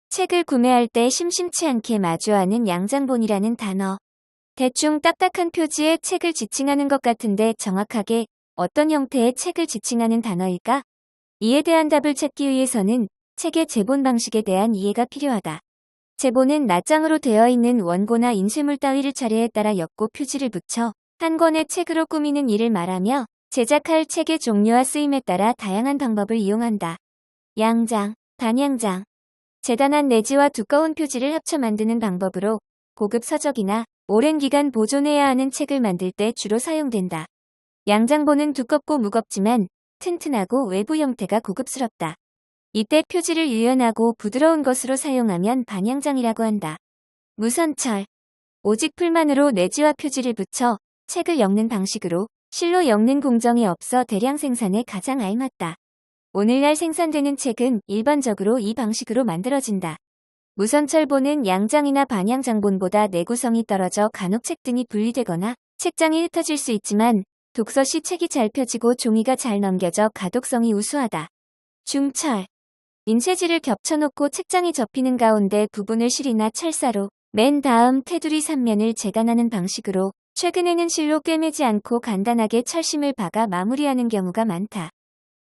책을 구매할 때 심심치 않게 마주하는 양장본이라는 단어. 대충 딱딱한 표지에 책을 지칭하는 것 같은데 정확하게 어떤 형태의 책을 지칭하는 단어일까? 이에 대한 답을 찾기 위해서는 책의 제본 방식에 대한 이해가 필요하다. 제본은 낱장으로 되어 있는 원고나 인쇄물 따위를 차례에 따라 엮고 표지를 붙여 한 권의 책으로 꾸미는 일을 말하며 제작할 책의 종류와 쓰임에 따라 다양한 방법을 이용한다. 양장, 반양장. 재단한 내지와 두꺼운 표지를 합쳐 만드는 방법으로 고급 서적이나 오랜 기간 보존해야 하는 책을 만들 때 주로 사용된다. 양장본은 두껍고 무겁지만 튼튼하고 외부 형태가 고급스럽다. 이때 표지를 유연하고 부드러운 것으로 사용하면 반양장이라고 한다. 무선철. 오직 풀만으로 내지와 표지를 붙여 책을 엮는 방식으로 실로 엮는 공정이 없어 대량 생산에 가장 알맞다. 오늘날 생산되는 책은 일반적으로 이 방식으로 만들어진다. 무선철본은 양장이나 반양장본보다 내구성이 떨어져 간혹 책등이 분리되거나 책장이 흩어질 수 있지만 독서 시 책이 잘 펴지고 종이가 잘 넘겨져 가독성이 우수하다. 중철. 인쇄지를 겹쳐놓고 책장이 접히는 가운데 부분을 실이나 철사로 맨 다음 테두리 3면을 재간하는 방식으로 최근에는 실로 꿰매지 않고 간단하게 철심을 박아 마무리하는 경우가 많다.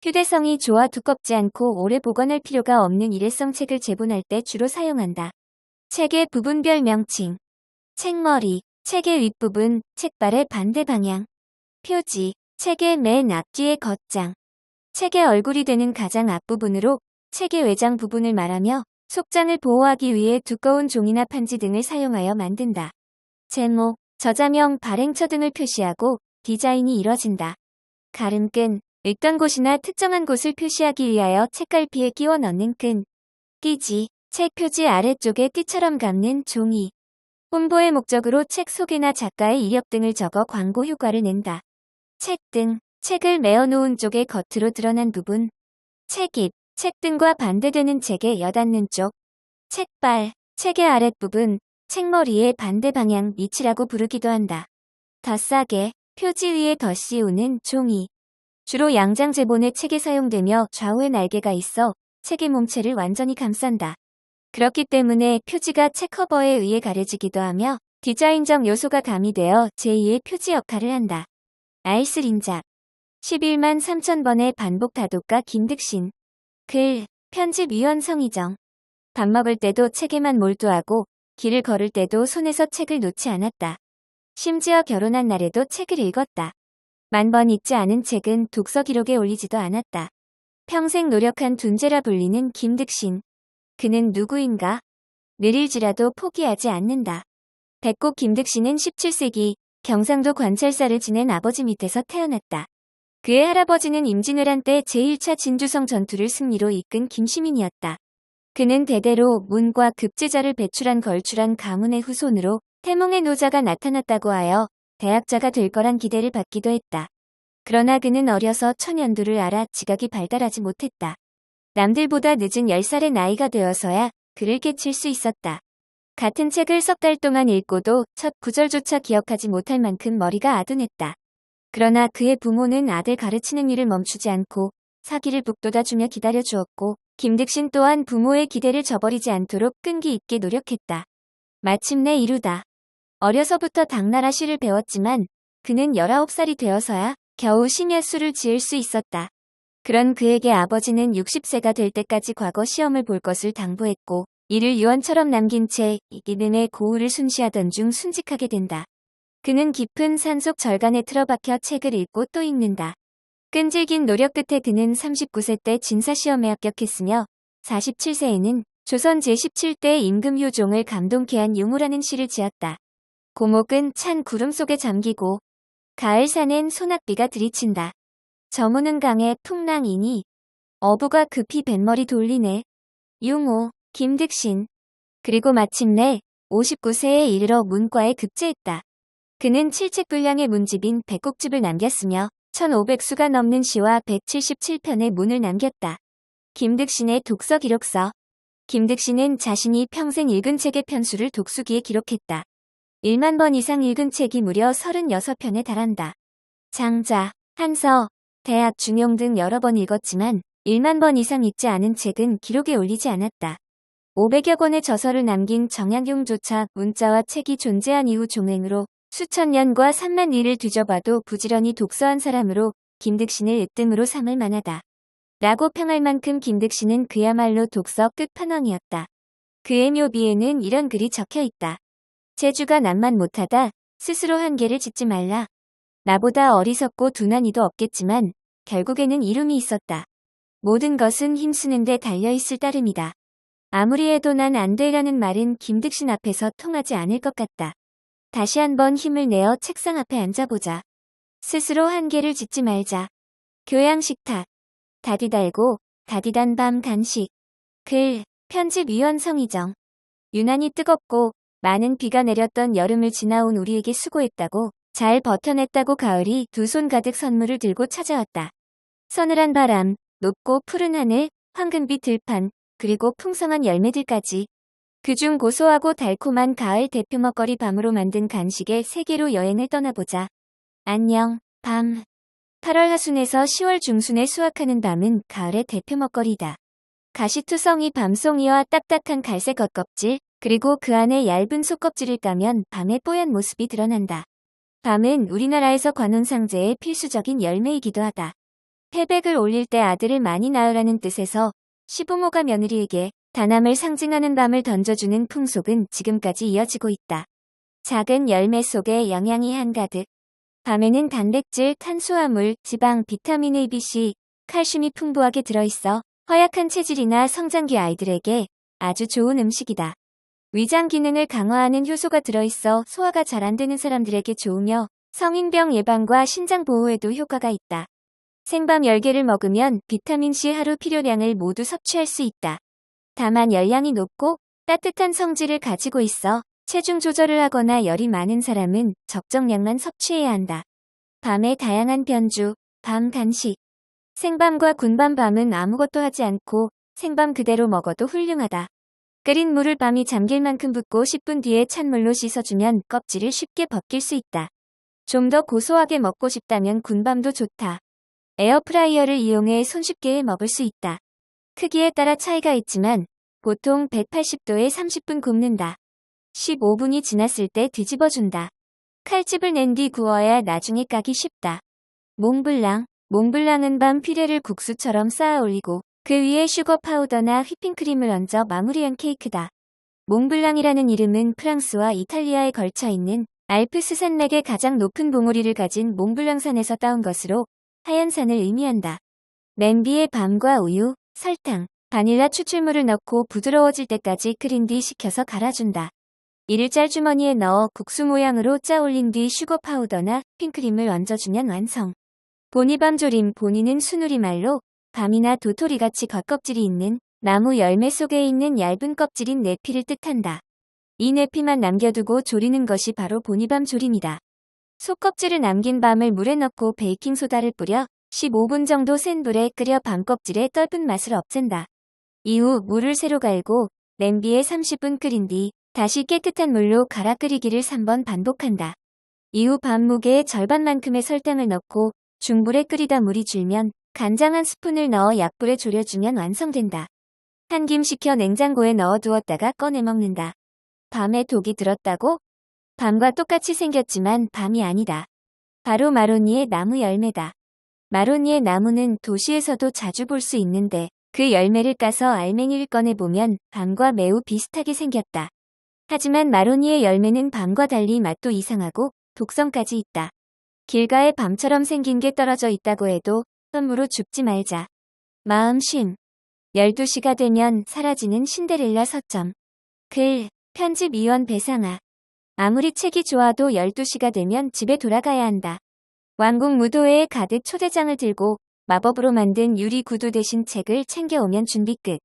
휴대성이 좋아 두껍지 않고 오래 보관할 필요가 없는 일회성 책을 제본할 때 주로 사용한다. 책의 부분별 명칭. 책머리, 책의 윗부분, 책발의 반대 방향. 표지, 책의 맨 앞뒤의 겉장. 책의 얼굴이 되는 가장 앞부분으로 책의 외장 부분을 말하며 속장을 보호하기 위해 두꺼운 종이나 판지 등을 사용하여 만든다. 제목, 저자명, 발행처 등을 표시하고 디자인이 이뤄진다. 가름끈, 읽던 곳이나 특정한 곳을 표시하기 위하여 책갈피에 끼워 넣는 끈. 띠지, 책 표지 아래쪽에 띠처럼 감는 종이. 홍보의 목적으로 책 소개나 작가의 이력 등을 적어 광고 효과를 낸다. 책등, 책을 메어놓은 쪽의 겉으로 드러난 부분. 책입, 책등과 반대되는 책의 여닫는 쪽. 책발, 책의 아랫부분, 책머리의 반대 방향 밑이라고 부르기도 한다. 덧싸개, 표지 위에 덧씌우는 종이. 주로 양장 제본의 책에 사용되며 좌우에 날개가 있어 책의 몸체를 완전히 감싼다. 그렇기 때문에 표지가 책 커버에 의해 가려지기도 하며 디자인적 요소가 가미되어 제2의 표지 역할을 한다. 알쓸 인작. 11만 3,000번의 반복 다독가 김득신. 글, 편집위원 성희정. 밥 먹을 때도 책에만 몰두하고 길을 걸을 때도 손에서 책을 놓지 않았다. 심지어 결혼한 날에도 책을 읽었다. 10,000번 읽지 않은 책은 독서 기록에 올리지도 않았다. 평생 노력한 둔재라 불리는 김득신. 그는 누구인가? 느릴지라도 포기하지 않는다. 백곡 김득신은 17세기 경상도 관찰사를 지낸 아버지 밑에서 태어났다. 그의 할아버지는 임진왜란 때 제1차 진주성 전투를 승리로 이끈 김시민이었다. 그는 대대로 문과 급제자를 배출한 걸출한 가문의 후손으로 태몽의 노자가 나타났다고 하여 대학자가 될 거란 기대를 받기도 했다. 그러나 그는 어려서 천연두를 알아 지각이 발달하지 못했다. 남들보다 늦은 10살의 나이가 되어서야 글을 깨칠 수 있었다. 같은 책을 석 달 동안 읽고도 첫 구절조차 기억하지 못할 만큼 머리가 아둔했다. 그러나 그의 부모는 아들 가르치는 일을 멈추지 않고 사기를 북돋아주며 기다려주었고 김득신 또한 부모의 기대를 저버리지 않도록 끈기 있게 노력했다. 마침내 이루다. 어려서부터 당나라 시를 배웠지만 그는 19살이 되어서야 겨우 심야수를 지을 수 있었다. 그런 그에게 아버지는 60세가 될 때까지 과거 시험을 볼 것을 당부했고 이를 유언처럼 남긴 채 이기름의 고우를 순시하던 중 순직하게 된다. 그는 깊은 산속 절간에 틀어박혀 책을 읽고 또 읽는다. 끈질긴 노력 끝에 그는 39세 때 진사시험에 합격했으며 47세에는 조선 제17대 임금효종을 감동케 한 유무라는 시를 지었다. 고목은 찬 구름 속에 잠기고 가을 산엔 소낙비가 들이친다. 저무는 강에 풍랑이니 어부가 급히 뱃머리 돌리네. 용호, 김득신. 그리고 마침내 59세에 이르러 문과에 급제했다. 그는 7책 분량의 문집인 백곡집을 남겼으며 1500수가 넘는 시와 177편의 문을 남겼다. 김득신의 독서 기록서. 김득신은 자신이 평생 읽은 책의 편수를 독수기에 기록했다. 1만 번 이상 읽은 책이 무려 36편에 달한다. 장자, 한서, 대학, 중용 등 여러 번 읽었지만 1만 번 이상 읽지 않은 책은 기록에 올리지 않았다. 500여 권의 저서를 남긴 정약용조차 문자와 책이 존재한 이후 종횡으로 수천 년과 3만 리를 뒤져봐도 부지런히 독서한 사람으로 김득신을 으뜸으로 삼을 만하다. 라고 평할 만큼 김득신은 그야말로 독서 끝판왕이었다. 그의 묘비에는 이런 글이 적혀있다. 재주가 남만 못하다. 스스로 한계를 짓지 말라. 나보다 어리석고 둔한 이도 없겠지만 결국에는 이름이 있었다. 모든 것은 힘쓰는 데 달려있을 따름이다. 아무리 해도 난 안 돼라는 말은 김득신 앞에서 통하지 않을 것 같다. 다시 한번 힘을 내어 책상 앞에 앉아보자. 스스로 한계를 짓지 말자. 교양식탁. 다디 달고 다디단 밤 간식. 글, 편집 위원 성희정. 유난히 뜨겁고 많은 비가 내렸던 여름을 지나온 우리에게 수고했다고, 잘 버텨냈다고 가을이 두 손 가득 선물을 들고 찾아왔다. 서늘한 바람, 높고 푸른 하늘, 황금빛 들판, 그리고 풍성한 열매들까지. 그중 고소하고 달콤한 가을 대표 먹거리 밤으로 만든 간식의 세계로 여행을 떠나보자. 안녕, 밤. 8월 하순에서 10월 중순에 수확하는 밤은 가을의 대표 먹거리다. 가시투성이 밤송이와 딱딱한 갈색 겉껍질, 그리고 그 안에 얇은 속껍질을 까면 밤의 뽀얀 모습이 드러난다. 밤은 우리나라에서 관혼상제의 필수적인 열매이기도 하다. 패백을 올릴 때 아들을 많이 낳으라는 뜻에서 시부모가 며느리에게 단함을 상징하는 밤을 던져주는 풍속은 지금까지 이어지고 있다. 작은 열매 속에 영양이 한가득. 밤에는 단백질, 탄수화물, 지방, 비타민 A, B, C, 칼슘이 풍부하게 들어있어 허약한 체질이나 성장기 아이들에게 아주 좋은 음식이다. 위장 기능을 강화하는 효소가 들어있어 소화가 잘 안 되는 사람들에게 좋으며 성인병 예방과 신장 보호에도 효과가 있다. 생밤 10개를 먹으면 비타민C 하루 필요량을 모두 섭취할 수 있다. 다만 열량이 높고 따뜻한 성질을 가지고 있어 체중 조절을 하거나 열이 많은 사람은 적정량만 섭취해야 한다. 밤의 다양한 변주, 밤 간식. 생밤과 군밤. 밤은 아무것도 하지 않고 생밤 그대로 먹어도 훌륭하다. 끓인 물을 밤이 잠길 만큼 붓고 10분 뒤에 찬물로 씻어주면 껍질을 쉽게 벗길 수 있다. 좀 더 고소하게 먹고 싶다면 군밤도 좋다. 에어프라이어를 이용해 손쉽게 해 먹을 수 있다. 크기에 따라 차이가 있지만 보통 180도에 30분 굽는다. 15분이 지났을 때 뒤집어준다. 칼집을 낸 뒤 구워야 나중에 까기 쉽다. 몽블랑. 몽블랑은 밤 퓨레를 국수처럼 쌓아 올리고 그 위에 슈거 파우더나 휘핑크림을 얹어 마무리한 케이크다. 몽블랑이라는 이름은 프랑스와 이탈리아에 걸쳐 있는 알프스 산맥의 가장 높은 봉우리를 가진 몽블랑산에서 따온 것으로 하얀 산을 의미한다. 냄비에 밤과 우유, 설탕, 바닐라 추출물을 넣고 부드러워질 때까지 끓인 뒤 식혀서 갈아준다. 이를 짤주머니에 넣어 국수 모양으로 짜 올린 뒤 슈거 파우더나 휘핑크림을 얹어주면 완성. 보니밤조림. 보니는 순우리말로 밤이나 도토리같이 겉껍질이 있는 나무 열매 속에 있는 얇은 껍질인 내피를 뜻한다. 이 내피만 남겨두고 조리는 것이 바로 보니밤조림이다. 속껍질을 남긴 밤을 물에 넣고 베이킹소다를 뿌려 15분 정도 센 불에 끓여 밤 껍질의 떫은 맛을 없앤다. 이후 물을 새로 갈고 냄비에 30분 끓인 뒤 다시 깨끗한 물로 갈아 끓이기를 3번 반복한다. 이후 밤 무게의 절반만큼의 설탕을 넣고 중불에 끓이다 물이 줄면 간장 1스푼을 넣어 약불에 졸여주면 완성된다. 한 김 식혀 냉장고에 넣어두었다가 꺼내 먹는다. 밤에 독이 들었다고? 밤과 똑같이 생겼지만 밤이 아니다. 바로 마로니의 나무 열매다. 마로니의 나무는 도시에서도 자주 볼 수 있는데 그 열매를 까서 알맹이를 꺼내보면 밤과 매우 비슷하게 생겼다. 하지만 마로니의 열매는 밤과 달리 맛도 이상하고 독성까지 있다. 길가에 밤처럼 생긴 게 떨어져 있다고 해도 선무로 죽지 말자. 마음 쉼. 12시가 되면 사라지는 신데렐라 서점. 글, 편집 이원 배상아. 아무리 책이 좋아도 12시가 되면 집에 돌아가야 한다. 왕궁 무도회에 가득 초대장을 들고 마법으로 만든 유리 구두 대신 책을 챙겨오면 준비 끝.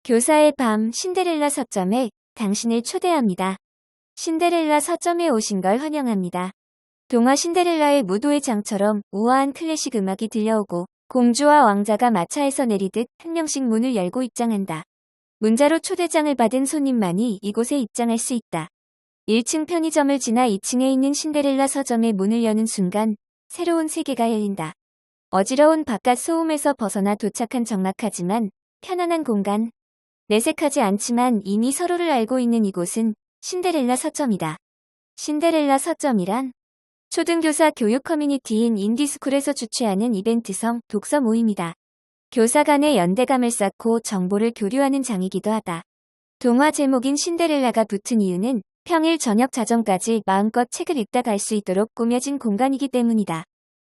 교사의 밤 신데렐라 서점에 당신을 초대합니다. 신데렐라 서점에 오신 걸 환영합니다. 동화 신데렐라의 무도회 장처럼 우아한 클래식 음악이 들려오고 공주와 왕자가 마차에서 내리듯 한 명씩 문을 열고 입장한다. 문자로 초대장을 받은 손님만이 이곳에 입장할 수 있다. 1층 편의점을 지나 2층에 있는 신데렐라 서점의 문을 여는 순간 새로운 세계가 열린다. 어지러운 바깥 소음에서 벗어나 도착한 적막하지만 편안한 공간. 내색하지 않지만 이미 서로를 알고 있는 이곳은 신데렐라 서점이다. 신데렐라 서점이란 초등교사 교육 커뮤니티인 인디스쿨에서 주최하는 이벤트성 독서 모임이다. 교사 간의 연대감을 쌓고 정보를 교류하는 장이기도 하다. 동화 제목인 신데렐라가 붙은 이유는 평일 저녁 자정까지 마음껏 책을 읽다 갈 수 있도록 꾸며진 공간이기 때문이다.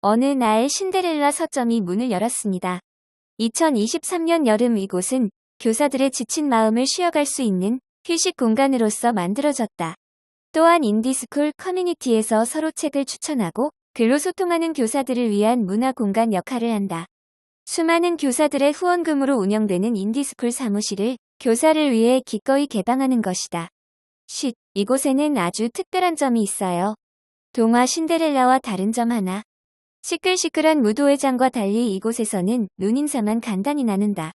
어느 날 신데렐라 서점이 문을 열었습니다. 2023년 여름 이곳은 교사들의 지친 마음을 쉬어갈 수 있는 휴식 공간으로서 만들어졌다. 또한 인디스쿨 커뮤니티에서 서로 책을 추천하고 글로 소통하는 교사들을 위한 문화 공간 역할을 한다. 수많은 교사들의 후원금으로 운영되는 인디스쿨 사무실을 교사를 위해 기꺼이 개방하는 것이다. 이곳에는 아주 특별한 점이 있어요. 동화 신데렐라와 다른 점 하나. 시끌시끌한 무도회장과 달리 이곳에서는 눈인사만 간단히 나눈다.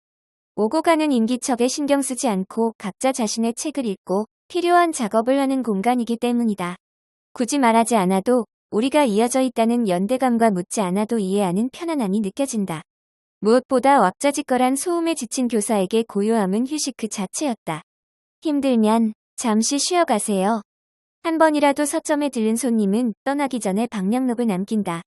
오고 가는 인기척에 신경 쓰지 않고 각자 자신의 책을 읽고 필요한 작업을 하는 공간이기 때문이다. 굳이 말하지 않아도 우리가 이어져 있다는 연대감과 묻지 않아도 이해하는 편안함이 느껴진다. 무엇보다 왁자지껄한 소음에 지친 교사에게 고요함은 휴식 그 자체였다. 힘들면 잠시 쉬어가세요. 한 번이라도 서점에 들른 손님은 떠나기 전에 방명록을 남긴다.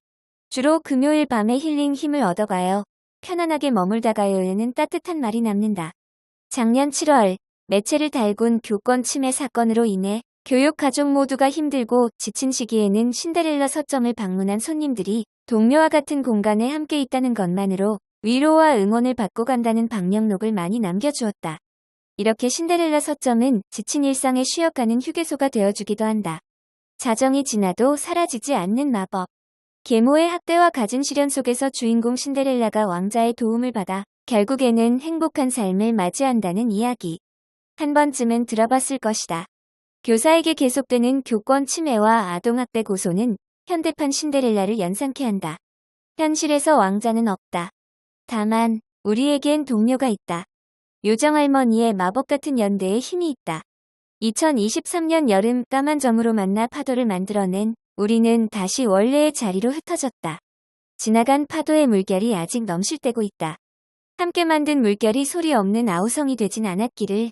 주로 금요일 밤에 힐링 힘을 얻어가요. 편안하게 머물다가요에는 따뜻한 말이 남는다. 작년 7월 매체를 달군 교권 침해 사건으로 인해 교육 가족 모두가 힘들고 지친 시기에는 신데렐라 서점을 방문한 손님들이 동료와 같은 공간에 함께 있다는 것만으로 위로와 응원을 받고 간다는 방명록을 많이 남겨주었다. 이렇게 신데렐라 서점은 지친 일상에 쉬어가는 휴게소가 되어주기도 한다. 자정이 지나도 사라지지 않는 마법. 계모의 학대와 갖은 시련 속에서 주인공 신데렐라가 왕자의 도움을 받아 결국에는 행복한 삶을 맞이한다는 이야기. 한 번쯤은 들어봤을 것이다. 교사에게 계속되는 교권 침해와 아동학대 고소는 현대판 신데렐라를 연상케 한다. 현실에서 왕자는 없다. 다만 우리에겐 동료가 있다. 요정할머니의 마법 같은 연대에 힘이 있다. 2023년 여름 까만 점으로 만나 파도를 만들어낸 우리는 다시 원래의 자리로 흩어졌다. 지나간 파도의 물결이 아직 넘실대고 있다. 함께 만든 물결이 소리 없는 아우성이 되진 않았기를.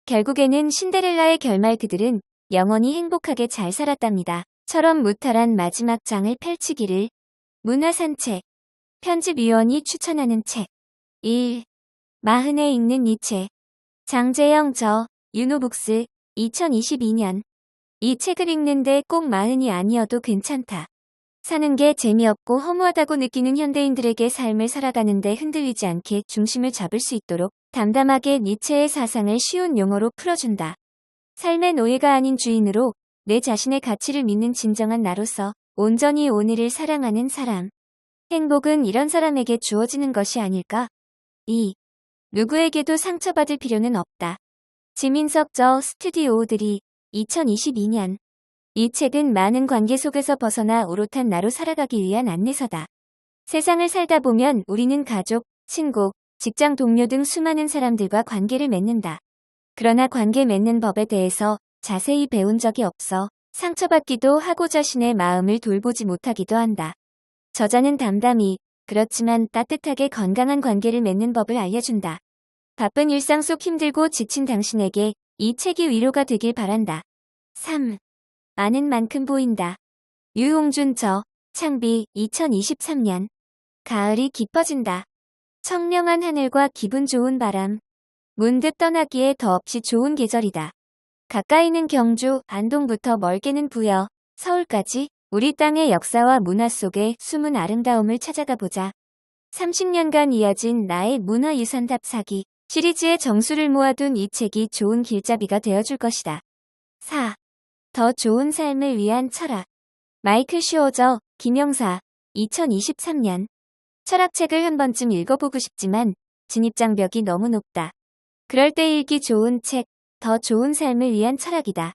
결국에는 신데렐라의 결말 그들은 영원히 행복하게 잘 살았답니다. 처럼 무탈한 마지막 장을 펼치기를. 문화산책. 편집위원이 추천하는 책. 1. 마흔에 읽는 이 책. 장재영 저, 유노북스, 2022년. 이 책을 읽는데 꼭 마흔이 아니어도 괜찮다. 사는 게 재미없고 허무하다고 느끼는 현대인들에게 삶을 살아가는데 흔들리지 않게 중심을 잡을 수 있도록 담담하게 니체의 사상을 쉬운 용어로 풀어준다. 삶의 노예가 아닌 주인으로 내 자신의 가치를 믿는 진정한 나로서 온전히 오늘을 사랑하는 사람. 행복은 이런 사람에게 주어지는 것이 아닐까? 2. 누구에게도 상처받을 필요는 없다. 지민석 저 스튜디오들이 2022년. 이 책은 많은 관계 속에서 벗어나 오롯한 나로 살아가기 위한 안내서다. 세상을 살다 보면 우리는 가족, 친구, 직장 동료 등 수많은 사람들과 관계를 맺는다. 그러나 관계 맺는 법에 대해서 자세히 배운 적이 없어 상처받기도 하고 자신의 마음을 돌보지 못하기도 한다. 저자는 담담히, 그렇지만 따뜻하게 건강한 관계를 맺는 법을 알려준다. 바쁜 일상 속 힘들고 지친 당신에게 이 책이 위로가 되길 바란다. 3. 아는 만큼 보인다. 유홍준 저, 창비, 2023년. 가을이 깊어진다. 청명한 하늘과 기분 좋은 바람. 문득 떠나기에 더없이 좋은 계절이다. 가까이는 경주, 안동부터 멀게는 부여, 서울까지 우리 땅의 역사와 문화 속의 숨은 아름다움을 찾아가 보자. 30년간 이어진 나의 문화유산 답사기. 시리즈의 정수를 모아둔 이 책이 좋은 길잡이가 되어줄 것이다. 4. 더 좋은 삶을 위한 철학. 마이클 슈워저, 김영사, 2023년. 철학책을 한 번쯤 읽어보고 싶지만 진입장벽이 너무 높다. 그럴 때 읽기 좋은 책, 더 좋은 삶을 위한 철학이다.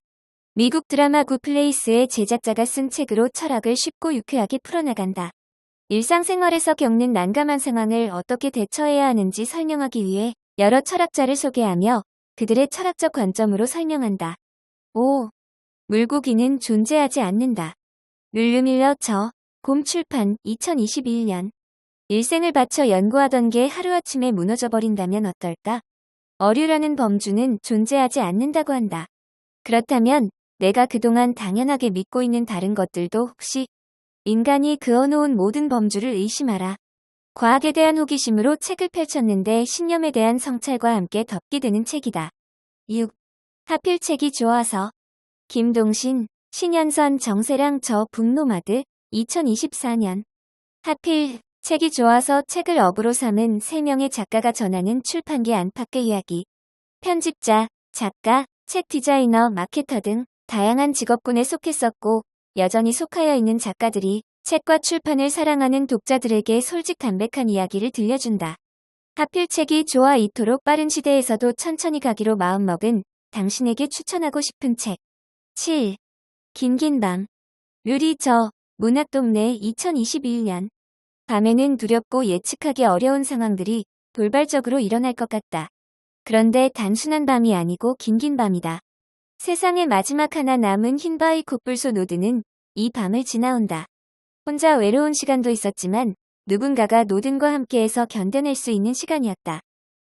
미국 드라마 굿플레이스의 제작자가 쓴 책으로 철학을 쉽고 유쾌하게 풀어나간다. 일상생활에서 겪는 난감한 상황을 어떻게 대처해야 하는지 설명하기 위해 여러 철학자를 소개하며 그들의 철학적 관점으로 설명한다. 5. 물고기는 존재하지 않는다. 룰루 밀러 곰 출판 2021년. 일생을 바쳐 연구하던 게 하루아침에 무너져버린다면 어떨까? 어류라는 범주는 존재하지 않는다고 한다. 그렇다면 내가 그동안 당연하게 믿고 있는 다른 것들도 혹시 인간이 그어놓은 모든 범주를 의심하라. 과학에 대한 호기심으로 책을 펼쳤는데 신념에 대한 성찰과 함께 덮게 되는 책이다. 6. 하필 책이 좋아서. 김동신, 신현선, 정세랑 북노마드 2024년. 하필 책이 좋아서 책을 업으로 삼은 3명의 작가가 전하는 출판계 안팎의 이야기. 편집자, 작가, 책 디자이너, 마케터 등 다양한 직업군에 속했었고 여전히 속하여 있는 작가들이 책과 출판을 사랑하는 독자들에게 솔직담백한 이야기를 들려준다. 하필 책이 좋아 이토록 빠른 시대에서도 천천히 가기로 마음먹은 당신에게 추천하고 싶은 책. 7. 긴긴 밤. 류리 문학동네 2021년. 밤에는 두렵고 예측하기 어려운 상황들이 돌발적으로 일어날 것 같다. 그런데 단순한 밤이 아니고 긴긴 밤이다. 세상의 마지막 하나 남은 흰바위 코뿔소 노드는 이 밤을 지나온다. 혼자 외로운 시간도 있었지만 누군가가 노든과 함께해서 견뎌낼 수 있는 시간이었다.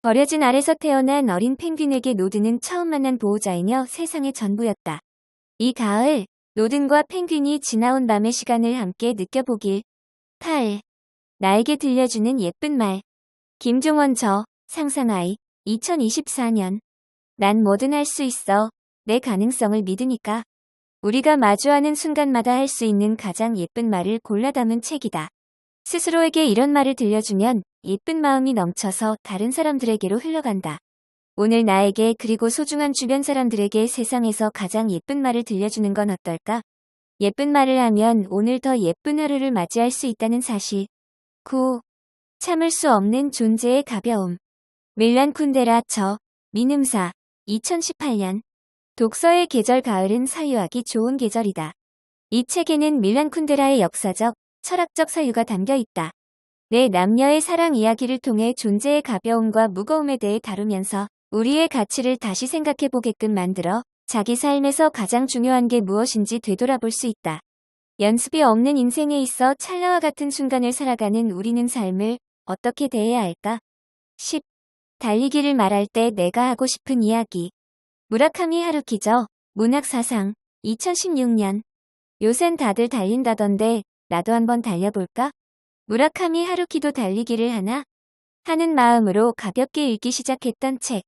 버려진 알에서 태어난 어린 펭귄에게 노든은 처음 만난 보호자이며 세상의 전부였다. 이 가을, 노든과 펭귄이 지나온 밤의 시간을 함께 느껴보길. 8. 나에게 들려주는 예쁜 말. 김종원 상상아이 2024년. 난 뭐든 할 수 있어. 내 가능성을 믿으니까. 우리가 마주하는 순간마다 할 수 있는 가장 예쁜 말을 골라 담은 책이다. 스스로에게 이런 말을 들려주면 예쁜 마음이 넘쳐서 다른 사람들에게로 흘러간다. 오늘 나에게 그리고 소중한 주변 사람들에게 세상에서 가장 예쁜 말을 들려주는 건 어떨까? 예쁜 말을 하면 오늘 더 예쁜 하루를 맞이할 수 있다는 사실. 9. 참을 수 없는 존재의 가벼움. 밀란 쿤데라 민음사 2018년. 독서의 계절 가을은 사유하기 좋은 계절이다. 이 책에는 밀란 쿤데라의 역사적, 철학적 사유가 담겨 있다. 내 남녀의 사랑 이야기를 통해 존재의 가벼움과 무거움에 대해 다루면서 우리의 가치를 다시 생각해보게끔 만들어 자기 삶에서 가장 중요한 게 무엇인지 되돌아볼 수 있다. 연습이 없는 인생에 있어 찰나와 같은 순간을 살아가는 우리는 삶을 어떻게 대해야 할까? 10. 달리기를 말할 때 내가 하고 싶은 이야기. 무라카미 하루키 문학사상 2016년. 요샌 다들 달린다던데 나도 한번 달려볼까? 무라카미 하루키도 달리기를 하나? 하는 마음으로 가볍게 읽기 시작했던 책.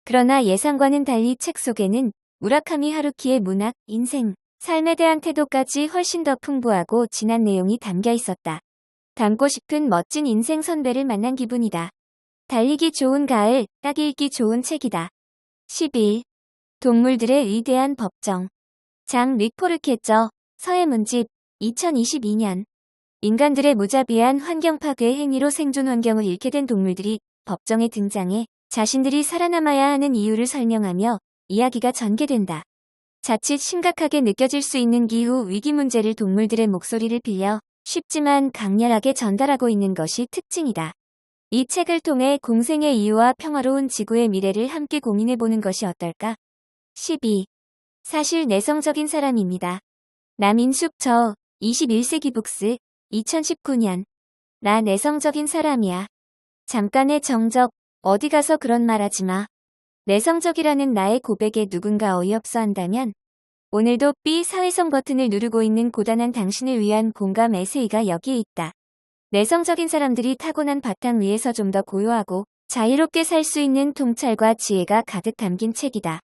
그러나 예상과는 달리 책 속에는 무라카미 하루키의 문학, 인생, 삶에 대한 태도까지 훨씬 더 풍부하고 진한 내용이 담겨 있었다. 닮고 싶은 멋진 인생 선배를 만난 기분이다. 달리기 좋은 가을, 딱 읽기 좋은 책이다. 11. 동물들의 위대한 법정. 장 릭포르케 서해문집 2022년. 인간들의 무자비한 환경 파괴 행위로 생존 환경을 잃게 된 동물들이 법정에 등장해 자신들이 살아남아야 하는 이유를 설명하며 이야기가 전개된다. 자칫 심각하게 느껴질 수 있는 기후 위기 문제를 동물들의 목소리를 빌려 쉽지만 강렬하게 전달하고 있는 것이 특징이다. 이 책을 통해 공생의 이유와 평화로운 지구의 미래를 함께 고민해보는 것이 어떨까? 12. 사실 내성적인 사람입니다. 남인숙 21세기 북스 2019년. 나 내성적인 사람이야. 잠깐의 정적, 어디 가서 그런 말하지 마. 내성적이라는 나의 고백에 누군가 어이없어 한다면 오늘도 B 사회성 버튼을 누르고 있는 고단한 당신을 위한 공감 에세이가 여기에 있다. 내성적인 사람들이 타고난 바탕 위에서 좀 더 고요하고 자유롭게 살 수 있는 통찰과 지혜가 가득 담긴 책이다.